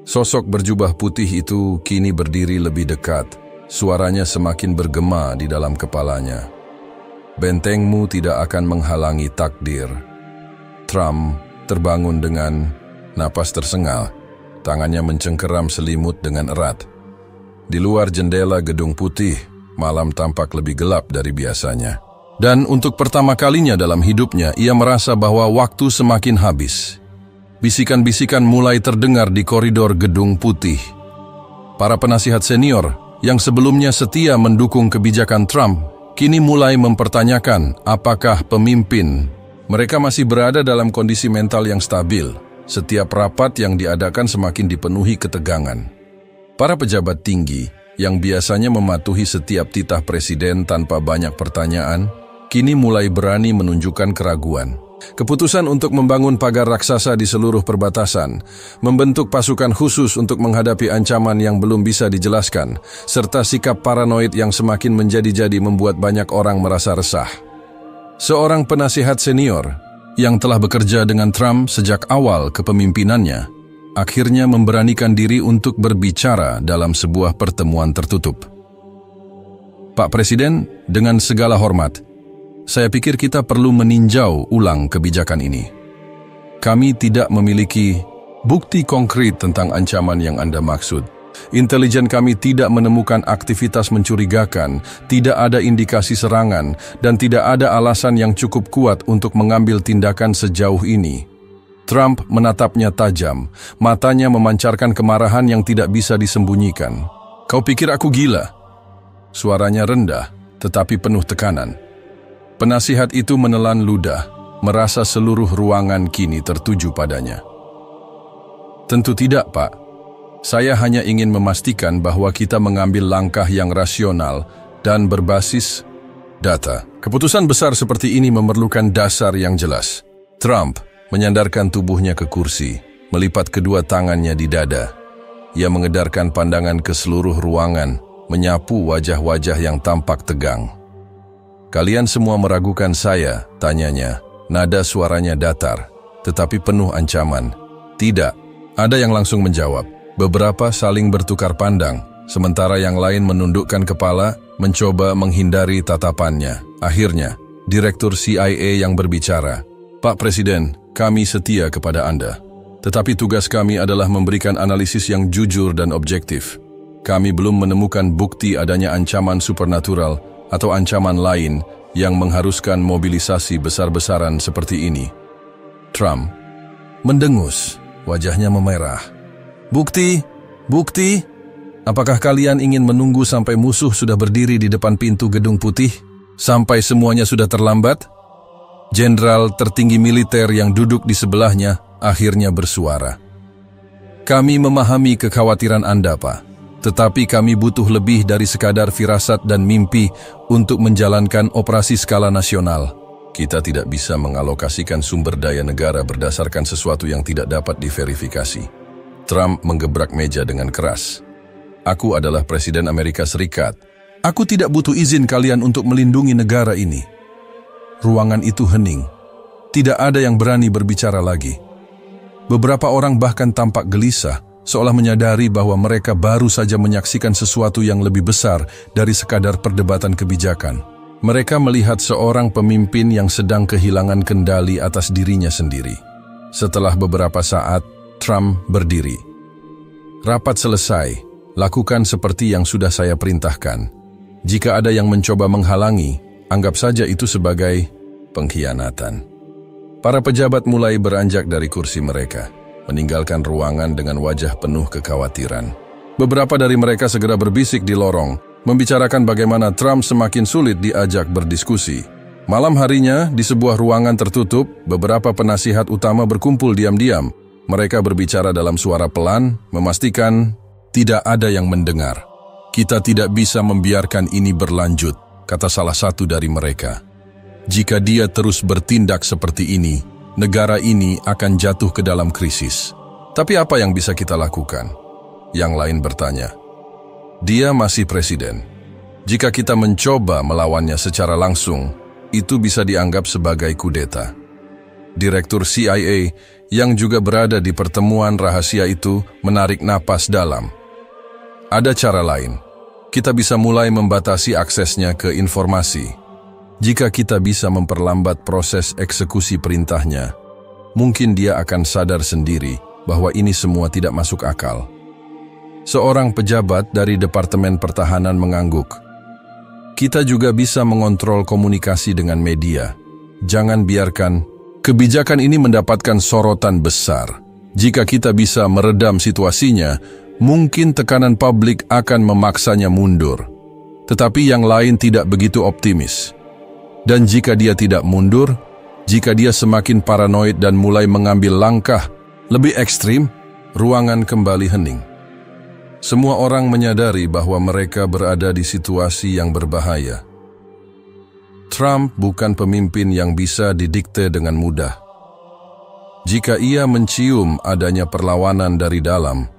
Sosok berjubah putih itu kini berdiri lebih dekat, suaranya semakin bergema di dalam kepalanya. Bentengmu tidak akan menghalangi takdir. Trump terbangun dengan napas tersengal. Tangannya mencengkeram selimut dengan erat. Di luar jendela Gedung Putih, malam tampak lebih gelap dari biasanya. Dan untuk pertama kalinya dalam hidupnya, ia merasa bahwa waktu semakin habis. Bisikan-bisikan mulai terdengar di koridor Gedung Putih. Para penasihat senior yang sebelumnya setia mendukung kebijakan Trump, kini mulai mempertanyakan apakah pemimpin mereka masih berada dalam kondisi mental yang stabil. Setiap rapat yang diadakan semakin dipenuhi ketegangan. Para pejabat tinggi yang biasanya mematuhi setiap titah presiden tanpa banyak pertanyaan, kini mulai berani menunjukkan keraguan. Keputusan untuk membangun pagar raksasa di seluruh perbatasan, membentuk pasukan khusus untuk menghadapi ancaman yang belum bisa dijelaskan, serta sikap paranoid yang semakin menjadi-jadi membuat banyak orang merasa resah. Seorang penasihat senior yang telah bekerja dengan Trump sejak awal kepemimpinannya, akhirnya memberanikan diri untuk berbicara dalam sebuah pertemuan tertutup. Pak Presiden, dengan segala hormat, saya pikir kita perlu meninjau ulang kebijakan ini. Kami tidak memiliki bukti konkret tentang ancaman yang Anda maksud. Intelijen kami tidak menemukan aktivitas mencurigakan, tidak ada indikasi serangan, dan tidak ada alasan yang cukup kuat untuk mengambil tindakan sejauh ini. Trump menatapnya tajam, matanya memancarkan kemarahan yang tidak bisa disembunyikan. Kau pikir aku gila? Suaranya rendah, tetapi penuh tekanan. Penasihat itu menelan ludah, merasa seluruh ruangan kini tertuju padanya. Tentu tidak, Pak. Saya hanya ingin memastikan bahwa kita mengambil langkah yang rasional dan berbasis data. Keputusan besar seperti ini memerlukan dasar yang jelas. Trump menyandarkan tubuhnya ke kursi, melipat kedua tangannya di dada. Ia mengedarkan pandangan ke seluruh ruangan, menyapu wajah-wajah yang tampak tegang. Kalian semua meragukan saya, tanyanya. Nada suaranya datar, tetapi penuh ancaman. Tidak, ada yang langsung menjawab. Beberapa saling bertukar pandang, sementara yang lain menundukkan kepala, mencoba menghindari tatapannya. Akhirnya, Direktur CIA yang berbicara, Pak Presiden, kami setia kepada Anda. Tetapi tugas kami adalah memberikan analisis yang jujur dan objektif. Kami belum menemukan bukti adanya ancaman supernatural atau ancaman lain yang mengharuskan mobilisasi besar-besaran seperti ini. Trump mendengus, wajahnya memerah. Bukti? Bukti? Apakah kalian ingin menunggu sampai musuh sudah berdiri di depan pintu Gedung Putih? Sampai semuanya sudah terlambat? Jenderal tertinggi militer yang duduk di sebelahnya akhirnya bersuara. Kami memahami kekhawatiran Anda, Pak. Tetapi kami butuh lebih dari sekadar firasat dan mimpi untuk menjalankan operasi skala nasional. Kita tidak bisa mengalokasikan sumber daya negara berdasarkan sesuatu yang tidak dapat diverifikasi. Trump menggebrak meja dengan keras. Aku adalah Presiden Amerika Serikat. Aku tidak butuh izin kalian untuk melindungi negara ini. Ruangan itu hening. Tidak ada yang berani berbicara lagi. Beberapa orang bahkan tampak gelisah, seolah menyadari bahwa mereka baru saja menyaksikan sesuatu yang lebih besar dari sekadar perdebatan kebijakan. Mereka melihat seorang pemimpin yang sedang kehilangan kendali atas dirinya sendiri. Setelah beberapa saat, Trump berdiri. Rapat selesai, lakukan seperti yang sudah saya perintahkan. Jika ada yang mencoba menghalangi, anggap saja itu sebagai pengkhianatan. Para pejabat mulai beranjak dari kursi mereka. meninggalkan ruangan dengan wajah penuh kekhawatiran. Beberapa dari mereka segera berbisik di lorong, membicarakan bagaimana Trump semakin sulit diajak berdiskusi. Malam harinya, di sebuah ruangan tertutup, beberapa penasihat utama berkumpul diam-diam. Mereka berbicara dalam suara pelan, memastikan tidak ada yang mendengar. "Kita tidak bisa membiarkan ini berlanjut," kata salah satu dari mereka. "Jika dia terus bertindak seperti ini, negara ini akan jatuh ke dalam krisis." "Tapi apa yang bisa kita lakukan?" Yang lain bertanya. "Dia masih presiden. Jika kita mencoba melawannya secara langsung, itu bisa dianggap sebagai kudeta." Direktur CIA yang juga berada di pertemuan rahasia itu menarik napas dalam. "Ada cara lain. Kita bisa mulai membatasi aksesnya ke informasi. Jika kita bisa memperlambat proses eksekusi perintahnya, mungkin dia akan sadar sendiri bahwa ini semua tidak masuk akal." Seorang pejabat dari Departemen Pertahanan mengangguk. "Kita juga bisa mengontrol komunikasi dengan media. Jangan biarkan kebijakan ini mendapatkan sorotan besar. Jika kita bisa meredam situasinya, mungkin tekanan publik akan memaksanya mundur. Tetapi yang lain tidak begitu optimis. Dan jika dia tidak mundur, jika dia semakin paranoid dan mulai mengambil langkah lebih ekstrim, ruangan kembali hening. Semua orang menyadari bahwa mereka berada di situasi yang berbahaya. Trump bukan pemimpin yang bisa didikte dengan mudah. Jika ia mencium adanya perlawanan dari dalam,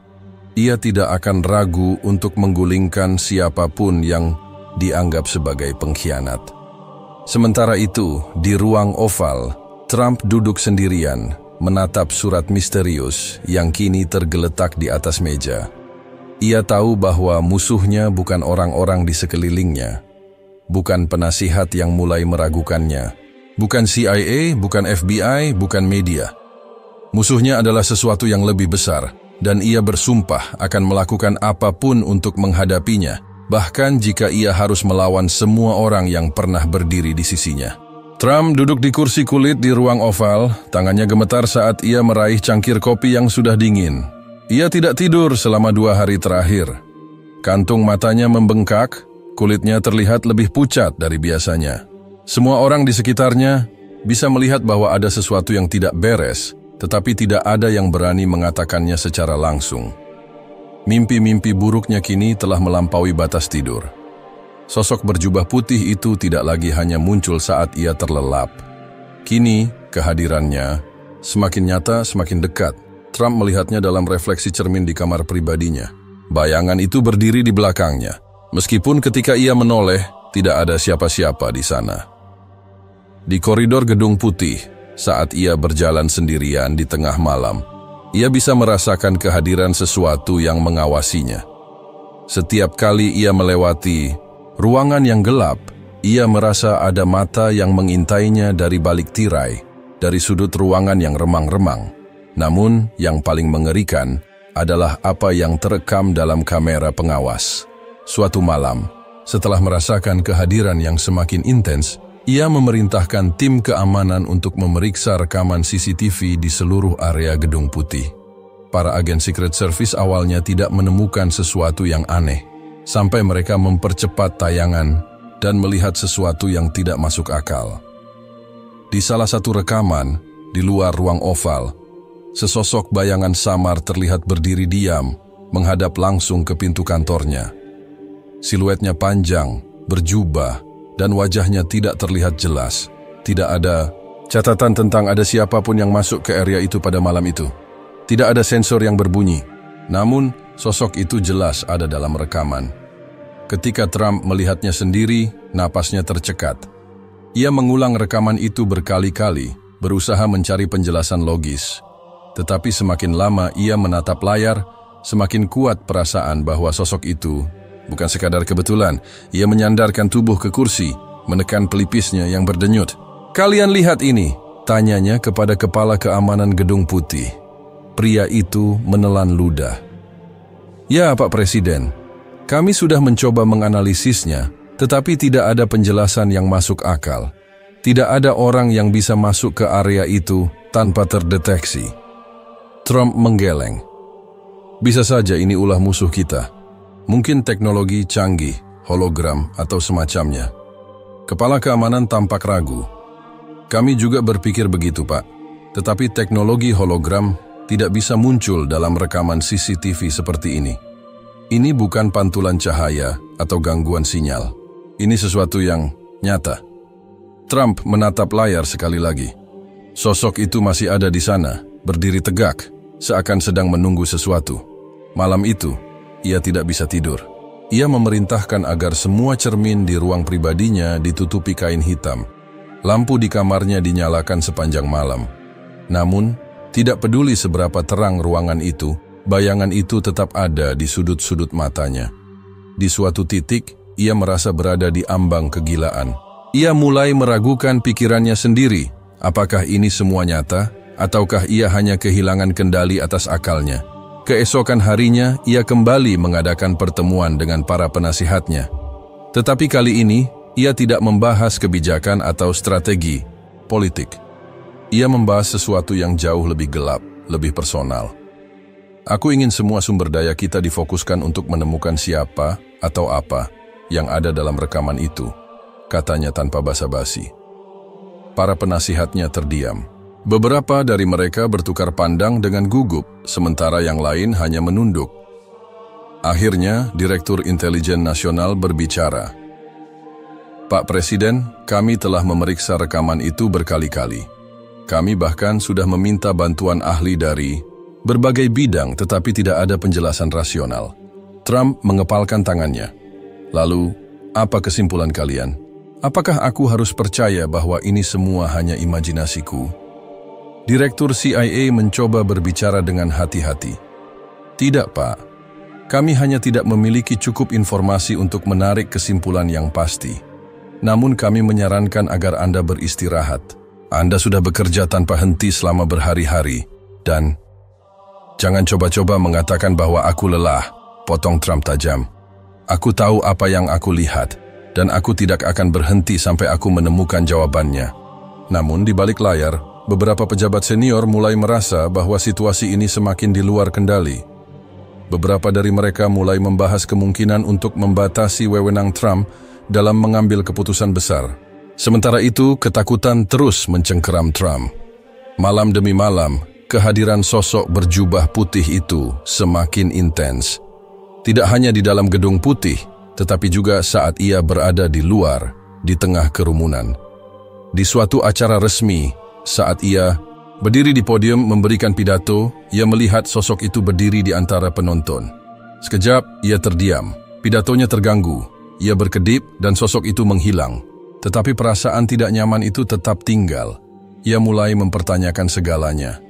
ia tidak akan ragu untuk menggulingkan siapapun yang dianggap sebagai pengkhianat. Sementara itu, di ruang oval, Trump duduk sendirian, menatap surat misterius yang kini tergeletak di atas meja. Ia tahu bahwa musuhnya bukan orang-orang di sekelilingnya, bukan penasihat yang mulai meragukannya, bukan CIA, bukan FBI, bukan media. Musuhnya adalah sesuatu yang lebih besar, dan ia bersumpah akan melakukan apapun untuk menghadapinya, bahkan jika ia harus melawan semua orang yang pernah berdiri di sisinya. Trump duduk di kursi kulit di ruang oval, tangannya gemetar saat ia meraih cangkir kopi yang sudah dingin. Ia tidak tidur selama 2 hari terakhir. Kantung matanya membengkak, kulitnya terlihat lebih pucat dari biasanya. Semua orang di sekitarnya bisa melihat bahwa ada sesuatu yang tidak beres, tetapi tidak ada yang berani mengatakannya secara langsung. Mimpi-mimpi buruknya kini telah melampaui batas tidur. Sosok berjubah putih itu tidak lagi hanya muncul saat ia terlelap. Kini, kehadirannya semakin nyata, semakin dekat. Trump melihatnya dalam refleksi cermin di kamar pribadinya. Bayangan itu berdiri di belakangnya, meskipun ketika ia menoleh, tidak ada siapa-siapa di sana. Di koridor Gedung Putih, saat ia berjalan sendirian di tengah malam, ia bisa merasakan kehadiran sesuatu yang mengawasinya. Setiap kali ia melewati ruangan yang gelap, ia merasa ada mata yang mengintainya dari balik tirai, dari sudut ruangan yang remang-remang. Namun, yang paling mengerikan adalah apa yang terekam dalam kamera pengawas. Suatu malam, setelah merasakan kehadiran yang semakin intens, ia memerintahkan tim keamanan untuk memeriksa rekaman CCTV di seluruh area Gedung Putih. Para agen Secret Service awalnya tidak menemukan sesuatu yang aneh, sampai mereka mempercepat tayangan dan melihat sesuatu yang tidak masuk akal. Di salah satu rekaman, di luar ruang oval, sesosok bayangan samar terlihat berdiri diam, menghadap langsung ke pintu kantornya. Siluetnya panjang, berjubah, dan wajahnya tidak terlihat jelas. Tidak ada catatan tentang ada siapapun yang masuk ke area itu pada malam itu. Tidak ada sensor yang berbunyi. Namun, sosok itu jelas ada dalam rekaman. Ketika Trump melihatnya sendiri, napasnya tercekat. Ia mengulang rekaman itu berkali-kali, berusaha mencari penjelasan logis. Tetapi semakin lama ia menatap layar, semakin kuat perasaan bahwa sosok itu bukan sekadar kebetulan. Ia menyandarkan tubuh ke kursi, menekan pelipisnya yang berdenyut. "Kalian lihat ini," tanyanya kepada kepala keamanan Gedung Putih. Pria itu menelan ludah. "Ya, Pak Presiden, kami sudah mencoba menganalisisnya, tetapi tidak ada penjelasan yang masuk akal. Tidak ada orang yang bisa masuk ke area itu tanpa terdeteksi." Trump menggeleng. Bisa saja ini ulah musuh kita. Mungkin teknologi canggih, hologram, atau semacamnya. Kepala keamanan tampak ragu. Kami juga berpikir begitu, Pak. Tetapi teknologi hologram tidak bisa muncul dalam rekaman CCTV seperti ini. Ini bukan pantulan cahaya atau gangguan sinyal. Ini sesuatu yang nyata. Trump menatap layar sekali lagi. Sosok itu masih ada di sana, berdiri tegak, seakan sedang menunggu sesuatu. Malam itu, ia tidak bisa tidur. Ia memerintahkan agar semua cermin di ruang pribadinya ditutupi kain hitam. Lampu di kamarnya dinyalakan sepanjang malam. Namun, tidak peduli seberapa terang ruangan itu, bayangan itu tetap ada di sudut-sudut matanya. Di suatu titik, ia merasa berada di ambang kegilaan. Ia mulai meragukan pikirannya sendiri. Apakah ini semua nyata? Ataukah ia hanya kehilangan kendali atas akalnya? Keesokan harinya, ia kembali mengadakan pertemuan dengan para penasihatnya. Tetapi kali ini, ia tidak membahas kebijakan atau strategi politik. Ia membahas sesuatu yang jauh lebih gelap, lebih personal. Aku ingin semua sumber daya kita difokuskan untuk menemukan siapa atau apa yang ada dalam rekaman itu, katanya tanpa basa-basi. Para penasihatnya terdiam. Beberapa dari mereka bertukar pandang dengan gugup, sementara yang lain hanya menunduk. Akhirnya, Direktur Intelijen Nasional berbicara. Pak Presiden, kami telah memeriksa rekaman itu berkali-kali. Kami bahkan sudah meminta bantuan ahli dari berbagai bidang, tetapi tidak ada penjelasan rasional. Trump mengepalkan tangannya. Lalu, apa kesimpulan kalian? Apakah aku harus percaya bahwa ini semua hanya imajinasiku? Direktur CIA mencoba berbicara dengan hati-hati. Tidak, Pak. Kami hanya tidak memiliki cukup informasi untuk menarik kesimpulan yang pasti. Namun kami menyarankan agar Anda beristirahat. Anda sudah bekerja tanpa henti selama berhari-hari. Dan jangan coba-coba mengatakan bahwa aku lelah, potong Trump tajam. Aku tahu apa yang aku lihat, dan aku tidak akan berhenti sampai aku menemukan jawabannya. Namun di balik layar, beberapa pejabat senior mulai merasa bahwa situasi ini semakin di luar kendali. Beberapa dari mereka mulai membahas kemungkinan untuk membatasi wewenang Trump dalam mengambil keputusan besar. Sementara itu, ketakutan terus mencengkeram Trump. Malam demi malam, kehadiran sosok berjubah putih itu semakin intens. Tidak hanya di dalam gedung putih, tetapi juga saat ia berada di luar, di tengah kerumunan. Di suatu acara resmi, saat ia berdiri di podium memberikan pidato, ia melihat sosok itu berdiri di antara penonton. Sekejap, ia terdiam. Pidatonya terganggu. Ia berkedip dan sosok itu menghilang. Tetapi perasaan tidak nyaman itu tetap tinggal. Ia mulai mempertanyakan segalanya.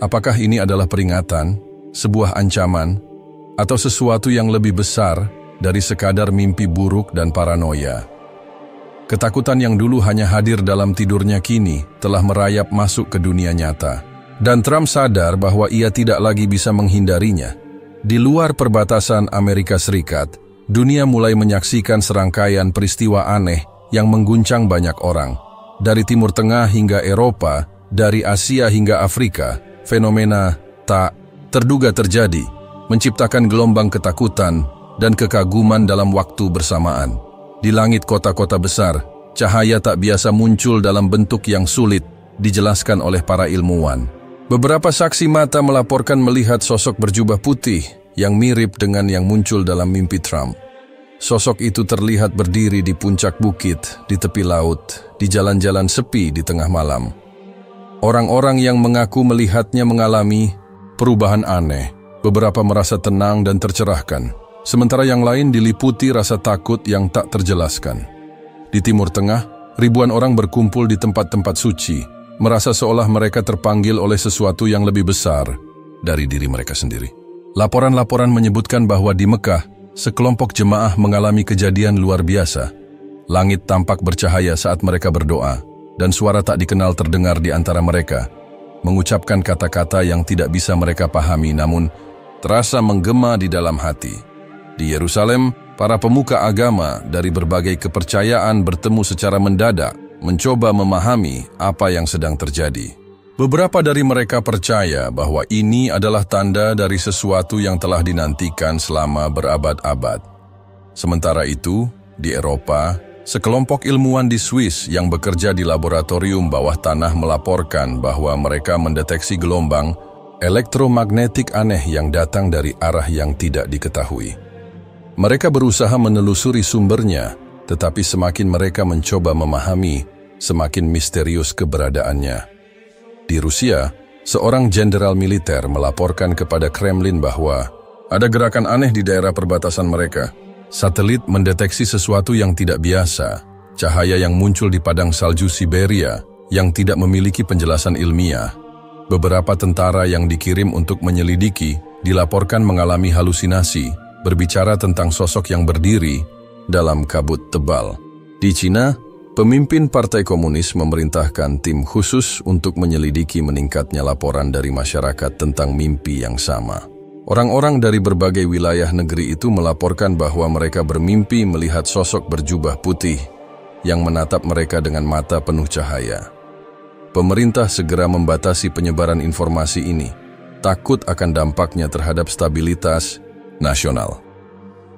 Apakah ini adalah peringatan, sebuah ancaman, atau sesuatu yang lebih besar dari sekadar mimpi buruk dan paranoia? Ketakutan yang dulu hanya hadir dalam tidurnya kini telah merayap masuk ke dunia nyata. Dan Trump sadar bahwa ia tidak lagi bisa menghindarinya. Di luar perbatasan Amerika Serikat, dunia mulai menyaksikan serangkaian peristiwa aneh yang mengguncang banyak orang. Dari Timur Tengah hingga Eropa, dari Asia hingga Afrika, fenomena tak terduga terjadi, menciptakan gelombang ketakutan dan kekaguman dalam waktu bersamaan. Di langit kota-kota besar, cahaya tak biasa muncul dalam bentuk yang sulit dijelaskan oleh para ilmuwan. Beberapa saksi mata melaporkan melihat sosok berjubah putih yang mirip dengan yang muncul dalam mimpi Trump. Sosok itu terlihat berdiri di puncak bukit, di tepi laut, di jalan-jalan sepi di tengah malam. Orang-orang yang mengaku melihatnya mengalami perubahan aneh. Beberapa merasa tenang dan tercerahkan. Sementara yang lain diliputi rasa takut yang tak terjelaskan. Di Timur Tengah, ribuan orang berkumpul di tempat-tempat suci, merasa seolah mereka terpanggil oleh sesuatu yang lebih besar dari diri mereka sendiri. Laporan-laporan menyebutkan bahwa di Mekah, sekelompok jemaah mengalami kejadian luar biasa. Langit tampak bercahaya saat mereka berdoa, dan suara tak dikenal terdengar di antara mereka, mengucapkan kata-kata yang tidak bisa mereka pahami namun terasa menggema di dalam hati. Di Yerusalem, para pemuka agama dari berbagai kepercayaan bertemu secara mendadak, mencoba memahami apa yang sedang terjadi. Beberapa dari mereka percaya bahwa ini adalah tanda dari sesuatu yang telah dinantikan selama berabad-abad. Sementara itu, di Eropa, sekelompok ilmuwan di Swiss yang bekerja di laboratorium bawah tanah melaporkan bahwa mereka mendeteksi gelombang elektromagnetik aneh yang datang dari arah yang tidak diketahui. Mereka berusaha menelusuri sumbernya, tetapi semakin mereka mencoba memahami, semakin misterius keberadaannya. Di Rusia, seorang jenderal militer melaporkan kepada Kremlin bahwa ada gerakan aneh di daerah perbatasan mereka. Satelit mendeteksi sesuatu yang tidak biasa, cahaya yang muncul di padang salju Siberia yang tidak memiliki penjelasan ilmiah. Beberapa tentara yang dikirim untuk menyelidiki dilaporkan mengalami halusinasi, berbicara tentang sosok yang berdiri dalam kabut tebal. Di Cina, pemimpin Partai Komunis memerintahkan tim khusus untuk menyelidiki meningkatnya laporan dari masyarakat tentang mimpi yang sama. Orang-orang dari berbagai wilayah negeri itu melaporkan bahwa mereka bermimpi melihat sosok berjubah putih yang menatap mereka dengan mata penuh cahaya. Pemerintah segera membatasi penyebaran informasi ini, takut akan dampaknya terhadap stabilitas nasional.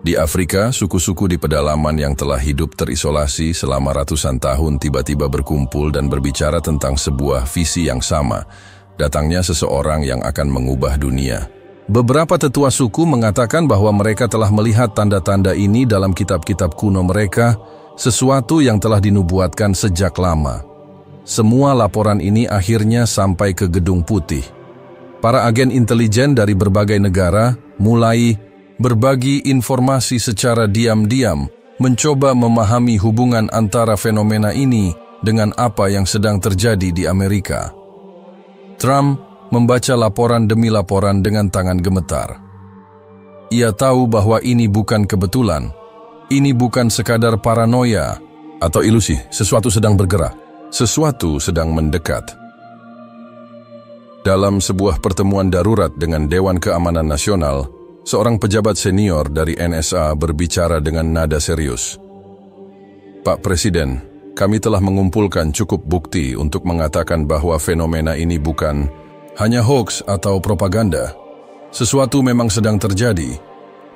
Di Afrika, suku-suku di pedalaman yang telah hidup terisolasi selama ratusan tahun tiba-tiba berkumpul dan berbicara tentang sebuah visi yang sama, datangnya seseorang yang akan mengubah dunia. Beberapa tetua suku mengatakan bahwa mereka telah melihat tanda-tanda ini dalam kitab-kitab kuno mereka, sesuatu yang telah dinubuatkan sejak lama. Semua laporan ini akhirnya sampai ke Gedung Putih. Para agen intelijen dari berbagai negara mulai berbagi informasi secara diam-diam, mencoba memahami hubungan antara fenomena ini dengan apa yang sedang terjadi di Amerika. Trump membaca laporan demi laporan dengan tangan gemetar. Ia tahu bahwa ini bukan kebetulan, ini bukan sekadar paranoia atau ilusi, sesuatu sedang bergerak, sesuatu sedang mendekat. Dalam sebuah pertemuan darurat dengan Dewan Keamanan Nasional, seorang pejabat senior dari NSA berbicara dengan nada serius. Pak Presiden, kami telah mengumpulkan cukup bukti untuk mengatakan bahwa fenomena ini bukan hanya hoax atau propaganda. Sesuatu memang sedang terjadi.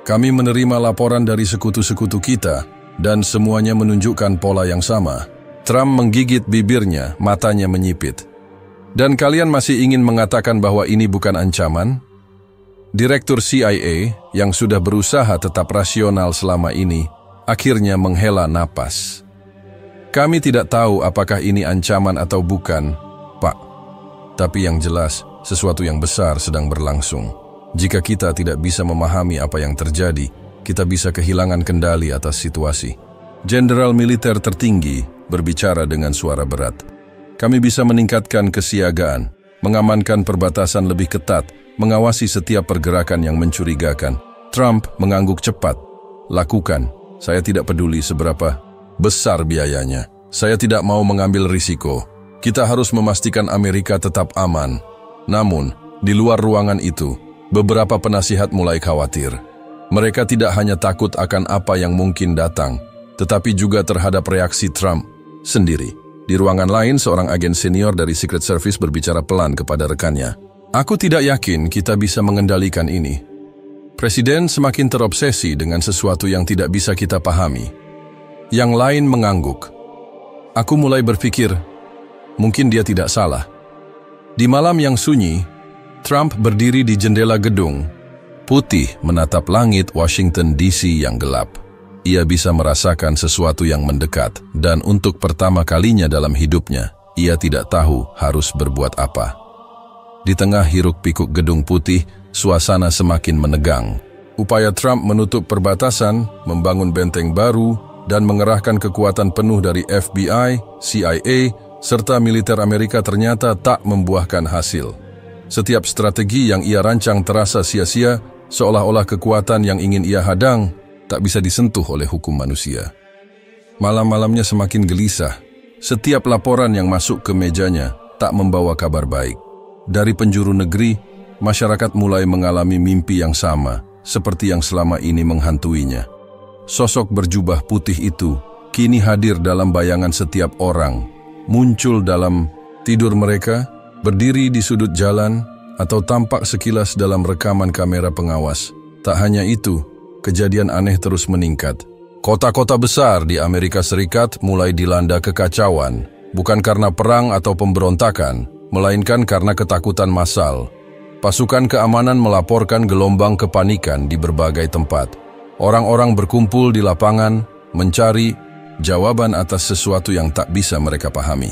Kami menerima laporan dari sekutu-sekutu kita dan semuanya menunjukkan pola yang sama. Trump menggigit bibirnya, matanya menyipit. Dan kalian masih ingin mengatakan bahwa ini bukan ancaman? Direktur CIA yang sudah berusaha tetap rasional selama ini akhirnya menghela napas. Kami tidak tahu apakah ini ancaman atau bukan, Pak. Tapi yang jelas, sesuatu yang besar sedang berlangsung. Jika kita tidak bisa memahami apa yang terjadi, kita bisa kehilangan kendali atas situasi. Jenderal militer tertinggi berbicara dengan suara berat. Kami bisa meningkatkan kesiagaan, mengamankan perbatasan lebih ketat, mengawasi setiap pergerakan yang mencurigakan. Trump mengangguk cepat. Lakukan. Saya tidak peduli seberapa besar biayanya. Saya tidak mau mengambil risiko. Kita harus memastikan Amerika tetap aman. Namun, di luar ruangan itu, beberapa penasihat mulai khawatir. Mereka tidak hanya takut akan apa yang mungkin datang, tetapi juga terhadap reaksi Trump sendiri. Di ruangan lain, seorang agen senior dari Secret Service berbicara pelan kepada rekannya. Aku tidak yakin kita bisa mengendalikan ini. Presiden semakin terobsesi dengan sesuatu yang tidak bisa kita pahami. Yang lain mengangguk. Aku mulai berpikir, mungkin dia tidak salah. Di malam yang sunyi, Trump berdiri di jendela gedung putih menatap langit Washington DC yang gelap. Ia bisa merasakan sesuatu yang mendekat, dan untuk pertama kalinya dalam hidupnya, ia tidak tahu harus berbuat apa. Di tengah hiruk-pikuk gedung putih, suasana semakin menegang. Upaya Trump menutup perbatasan, membangun benteng baru, dan mengerahkan kekuatan penuh dari FBI, CIA, serta militer Amerika ternyata tak membuahkan hasil. Setiap strategi yang ia rancang terasa sia-sia, seolah-olah kekuatan yang ingin ia hadang tak bisa disentuh oleh hukum manusia. Malam-malamnya semakin gelisah. Setiap laporan yang masuk ke mejanya tak membawa kabar baik. Dari penjuru negeri, masyarakat mulai mengalami mimpi yang sama, seperti yang selama ini menghantuinya. Sosok berjubah putih itu kini hadir dalam bayangan setiap orang, muncul dalam tidur mereka, berdiri di sudut jalan, atau tampak sekilas dalam rekaman kamera pengawas. Tak hanya itu, kejadian aneh terus meningkat. Kota-kota besar di Amerika Serikat mulai dilanda kekacauan, bukan karena perang atau pemberontakan, melainkan karena ketakutan massal. Pasukan keamanan melaporkan gelombang kepanikan di berbagai tempat. Orang-orang berkumpul di lapangan, mencari jawaban atas sesuatu yang tak bisa mereka pahami.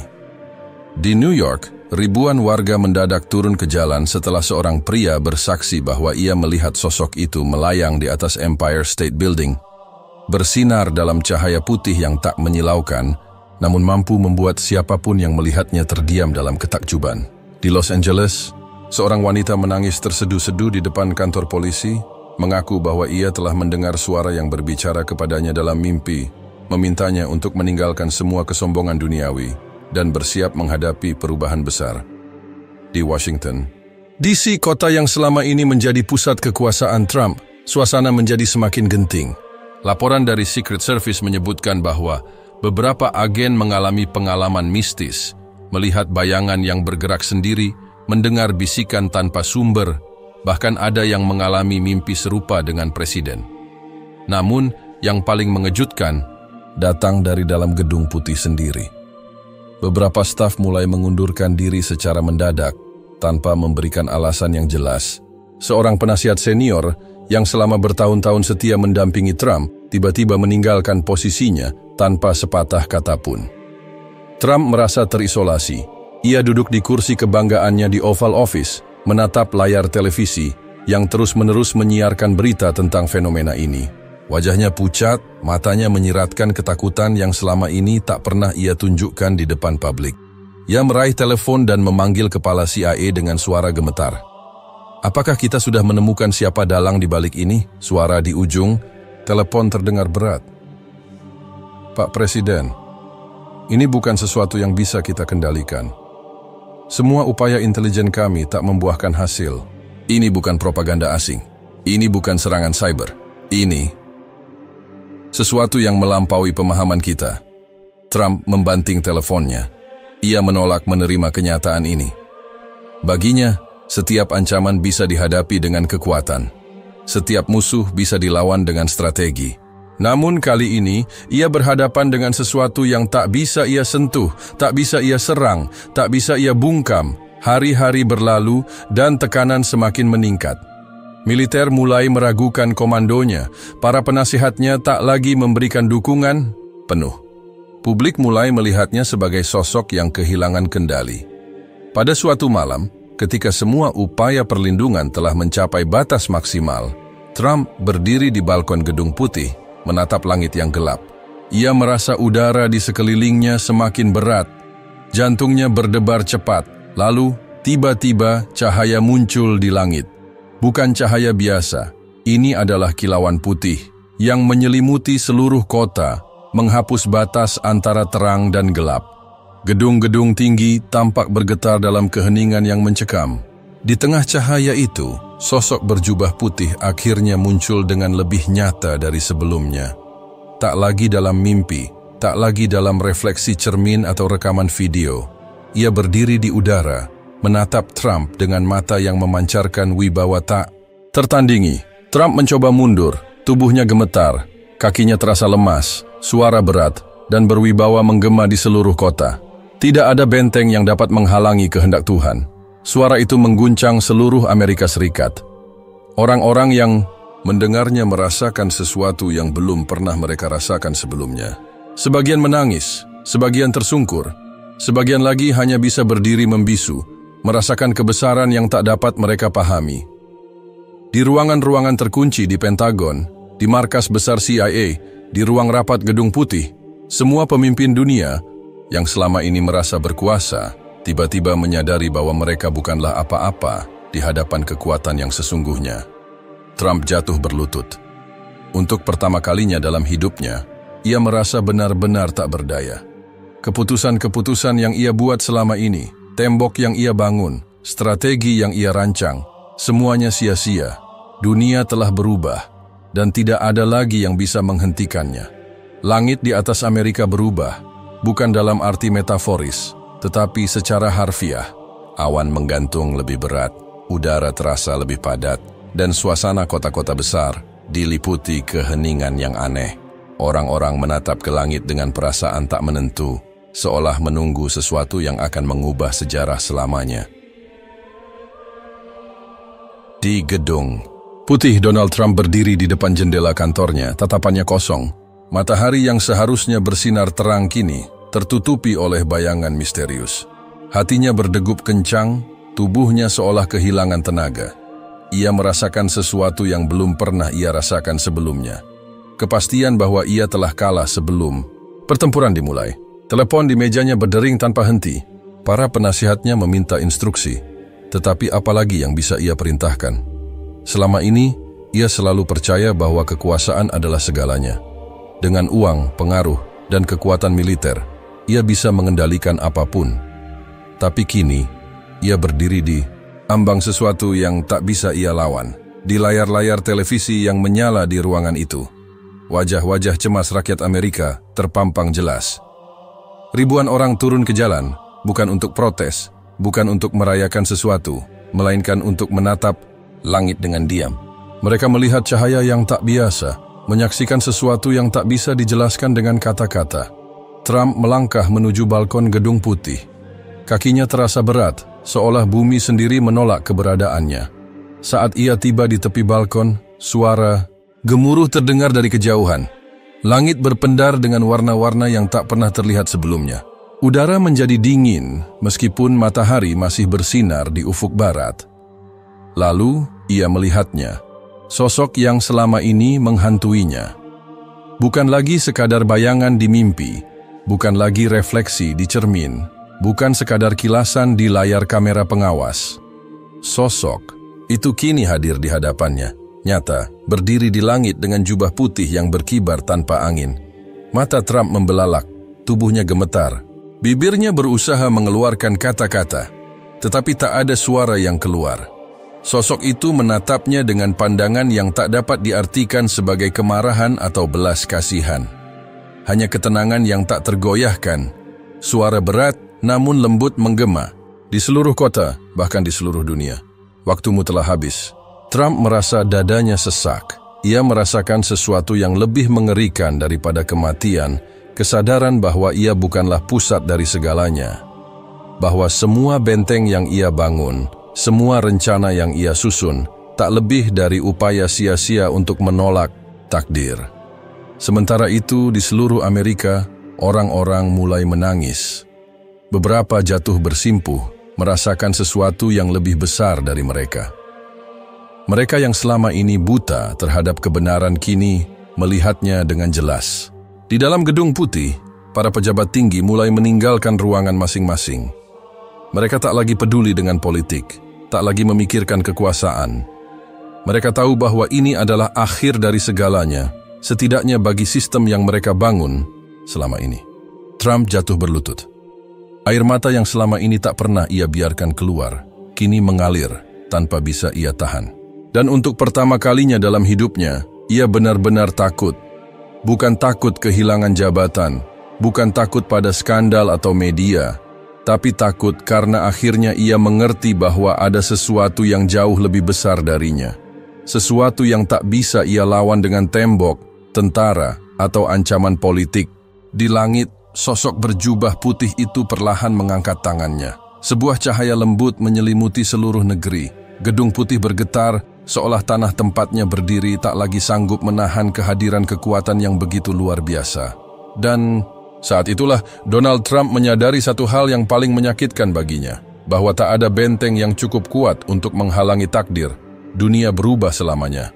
Di New York, ribuan warga mendadak turun ke jalan setelah seorang pria bersaksi bahwa ia melihat sosok itu melayang di atas Empire State Building, bersinar dalam cahaya putih yang tak menyilaukan, namun mampu membuat siapapun yang melihatnya terdiam dalam ketakjuban. Di Los Angeles, seorang wanita menangis terseduh-seduh di depan kantor polisi, mengaku bahwa ia telah mendengar suara yang berbicara kepadanya dalam mimpi, memintanya untuk meninggalkan semua kesombongan duniawi dan bersiap menghadapi perubahan besar. Di Washington, D.C., kota yang selama ini menjadi pusat kekuasaan Trump, suasana menjadi semakin genting. Laporan dari Secret Service menyebutkan bahwa beberapa agen mengalami pengalaman mistis, melihat bayangan yang bergerak sendiri, mendengar bisikan tanpa sumber, bahkan ada yang mengalami mimpi serupa dengan presiden. Namun, yang paling mengejutkan datang dari dalam gedung putih sendiri. Beberapa staf mulai mengundurkan diri secara mendadak, tanpa memberikan alasan yang jelas. Seorang penasihat senior yang selama bertahun-tahun setia mendampingi Trump, tiba-tiba meninggalkan posisinya tanpa sepatah kata pun. Trump merasa terisolasi. Ia duduk di kursi kebanggaannya di Oval Office, menatap layar televisi yang terus-menerus menyiarkan berita tentang fenomena ini. Wajahnya pucat, matanya menyiratkan ketakutan yang selama ini tak pernah ia tunjukkan di depan publik. Ia meraih telepon dan memanggil kepala CIA dengan suara gemetar. "Apakah kita sudah menemukan siapa dalang di balik ini?" Suara di ujung telepon terdengar berat. "Pak Presiden, ini bukan sesuatu yang bisa kita kendalikan. Semua upaya intelijen kami tak membuahkan hasil. Ini bukan propaganda asing. Ini bukan serangan cyber. Ini sesuatu yang melampaui pemahaman kita." Trump membanting teleponnya. Ia menolak menerima kenyataan ini. Baginya, setiap ancaman bisa dihadapi dengan kekuatan. Setiap musuh bisa dilawan dengan strategi. Namun kali ini, ia berhadapan dengan sesuatu yang tak bisa ia sentuh, tak bisa ia serang, tak bisa ia bungkam. Hari-hari berlalu dan tekanan semakin meningkat. Militer mulai meragukan komandonya, para penasihatnya tak lagi memberikan dukungan penuh. Publik mulai melihatnya sebagai sosok yang kehilangan kendali. Pada suatu malam, ketika semua upaya perlindungan telah mencapai batas maksimal, Trump berdiri di balkon Gedung Putih, menatap langit yang gelap. Ia merasa udara di sekelilingnya semakin berat. Jantungnya berdebar cepat, lalu tiba-tiba cahaya muncul di langit. Bukan cahaya biasa, ini adalah kilauan putih yang menyelimuti seluruh kota, menghapus batas antara terang dan gelap. Gedung-gedung tinggi tampak bergetar dalam keheningan yang mencekam. Di tengah cahaya itu, sosok berjubah putih akhirnya muncul dengan lebih nyata dari sebelumnya. Tak lagi dalam mimpi, tak lagi dalam refleksi cermin atau rekaman video. Ia berdiri di udara, menatap Trump dengan mata yang memancarkan wibawa tak tertandingi. Trump mencoba mundur, tubuhnya gemetar, kakinya terasa lemas, suara berat, dan berwibawa menggema di seluruh kota. Tidak ada benteng yang dapat menghalangi kehendak Tuhan. Suara itu mengguncang seluruh Amerika Serikat. Orang-orang yang mendengarnya merasakan sesuatu yang belum pernah mereka rasakan sebelumnya. Sebagian menangis, sebagian tersungkur, sebagian lagi hanya bisa berdiri membisu, merasakan kebesaran yang tak dapat mereka pahami. Di ruangan-ruangan terkunci di Pentagon, di markas besar CIA, di ruang rapat Gedung Putih, semua pemimpin dunia yang selama ini merasa berkuasa, tiba-tiba menyadari bahwa mereka bukanlah apa-apa di hadapan kekuatan yang sesungguhnya. Trump jatuh berlutut. Untuk pertama kalinya dalam hidupnya, ia merasa benar-benar tak berdaya. Keputusan-keputusan yang ia buat selama ini, tembok yang ia bangun, strategi yang ia rancang, semuanya sia-sia. Dunia telah berubah, dan tidak ada lagi yang bisa menghentikannya. Langit di atas Amerika berubah, bukan dalam arti metaforis, tetapi secara harfiah. Awan menggantung lebih berat, udara terasa lebih padat, dan suasana kota-kota besar diliputi keheningan yang aneh. Orang-orang menatap ke langit dengan perasaan tak menentu, seolah menunggu sesuatu yang akan mengubah sejarah selamanya. Di gedung putih, Donald Trump berdiri di depan jendela kantornya, tatapannya kosong. Matahari yang seharusnya bersinar terang kini tertutupi oleh bayangan misterius. Hatinya berdegup kencang, tubuhnya seolah kehilangan tenaga. Ia merasakan sesuatu yang belum pernah ia rasakan sebelumnya. Kepastian bahwa ia telah kalah sebelum pertempuran dimulai. Telepon di mejanya berdering tanpa henti. Para penasihatnya meminta instruksi, tetapi apalagi yang bisa ia perintahkan? Selama ini, ia selalu percaya bahwa kekuasaan adalah segalanya. Dengan uang, pengaruh, dan kekuatan militer, ia bisa mengendalikan apapun. Tapi kini, ia berdiri di ambang sesuatu yang tak bisa ia lawan. Di layar-layar televisi yang menyala di ruangan itu, wajah-wajah cemas rakyat Amerika terpampang jelas. Ribuan orang turun ke jalan, bukan untuk protes, bukan untuk merayakan sesuatu, melainkan untuk menatap langit dengan diam. Mereka melihat cahaya yang tak biasa, menyaksikan sesuatu yang tak bisa dijelaskan dengan kata-kata. Trump melangkah menuju balkon Gedung Putih. Kakinya terasa berat, seolah bumi sendiri menolak keberadaannya. Saat ia tiba di tepi balkon, suara gemuruh terdengar dari kejauhan. Langit berpendar dengan warna-warna yang tak pernah terlihat sebelumnya. Udara menjadi dingin, meskipun matahari masih bersinar di ufuk barat. Lalu, ia melihatnya. Sosok yang selama ini menghantuinya. Bukan lagi sekadar bayangan di mimpi, bukan lagi refleksi di cermin, bukan sekadar kilasan di layar kamera pengawas. Sosok itu kini hadir di hadapannya, nyata, berdiri di langit dengan jubah putih yang berkibar tanpa angin. Mata Trump membelalak, tubuhnya gemetar. Bibirnya berusaha mengeluarkan kata-kata, tetapi tak ada suara yang keluar. Sosok itu menatapnya dengan pandangan yang tak dapat diartikan sebagai kemarahan atau belas kasihan. Hanya ketenangan yang tak tergoyahkan. Suara berat namun lembut menggema. Di seluruh kota, bahkan di seluruh dunia. Waktumu telah habis. Trump merasa dadanya sesak. Ia merasakan sesuatu yang lebih mengerikan daripada kematian, kesadaran bahwa ia bukanlah pusat dari segalanya. Bahwa semua benteng yang ia bangun, semua rencana yang ia susun, tak lebih dari upaya sia-sia untuk menolak takdir. Sementara itu, di seluruh Amerika, orang-orang mulai menangis. Beberapa jatuh bersimpuh, merasakan sesuatu yang lebih besar dari mereka. Mereka yang selama ini buta terhadap kebenaran kini melihatnya dengan jelas. Di dalam Gedung Putih, para pejabat tinggi mulai meninggalkan ruangan masing-masing. Mereka tak lagi peduli dengan politik, tak lagi memikirkan kekuasaan. Mereka tahu bahwa ini adalah akhir dari segalanya, setidaknya bagi sistem yang mereka bangun selama ini. Trump jatuh berlutut. Air mata yang selama ini tak pernah ia biarkan keluar, kini mengalir tanpa bisa ia tahan. Dan untuk pertama kalinya dalam hidupnya, ia benar-benar takut. Bukan takut kehilangan jabatan, bukan takut pada skandal atau media, tapi takut karena akhirnya ia mengerti bahwa ada sesuatu yang jauh lebih besar darinya. Sesuatu yang tak bisa ia lawan dengan tembok, tentara, atau ancaman politik. Di langit, sosok berjubah putih itu perlahan mengangkat tangannya. Sebuah cahaya lembut menyelimuti seluruh negeri. Gedung Putih bergetar, seolah tanah tempatnya berdiri tak lagi sanggup menahan kehadiran kekuatan yang begitu luar biasa. Dan saat itulah Donald Trump menyadari satu hal yang paling menyakitkan baginya, bahwa tak ada benteng yang cukup kuat untuk menghalangi takdir. Dunia berubah selamanya.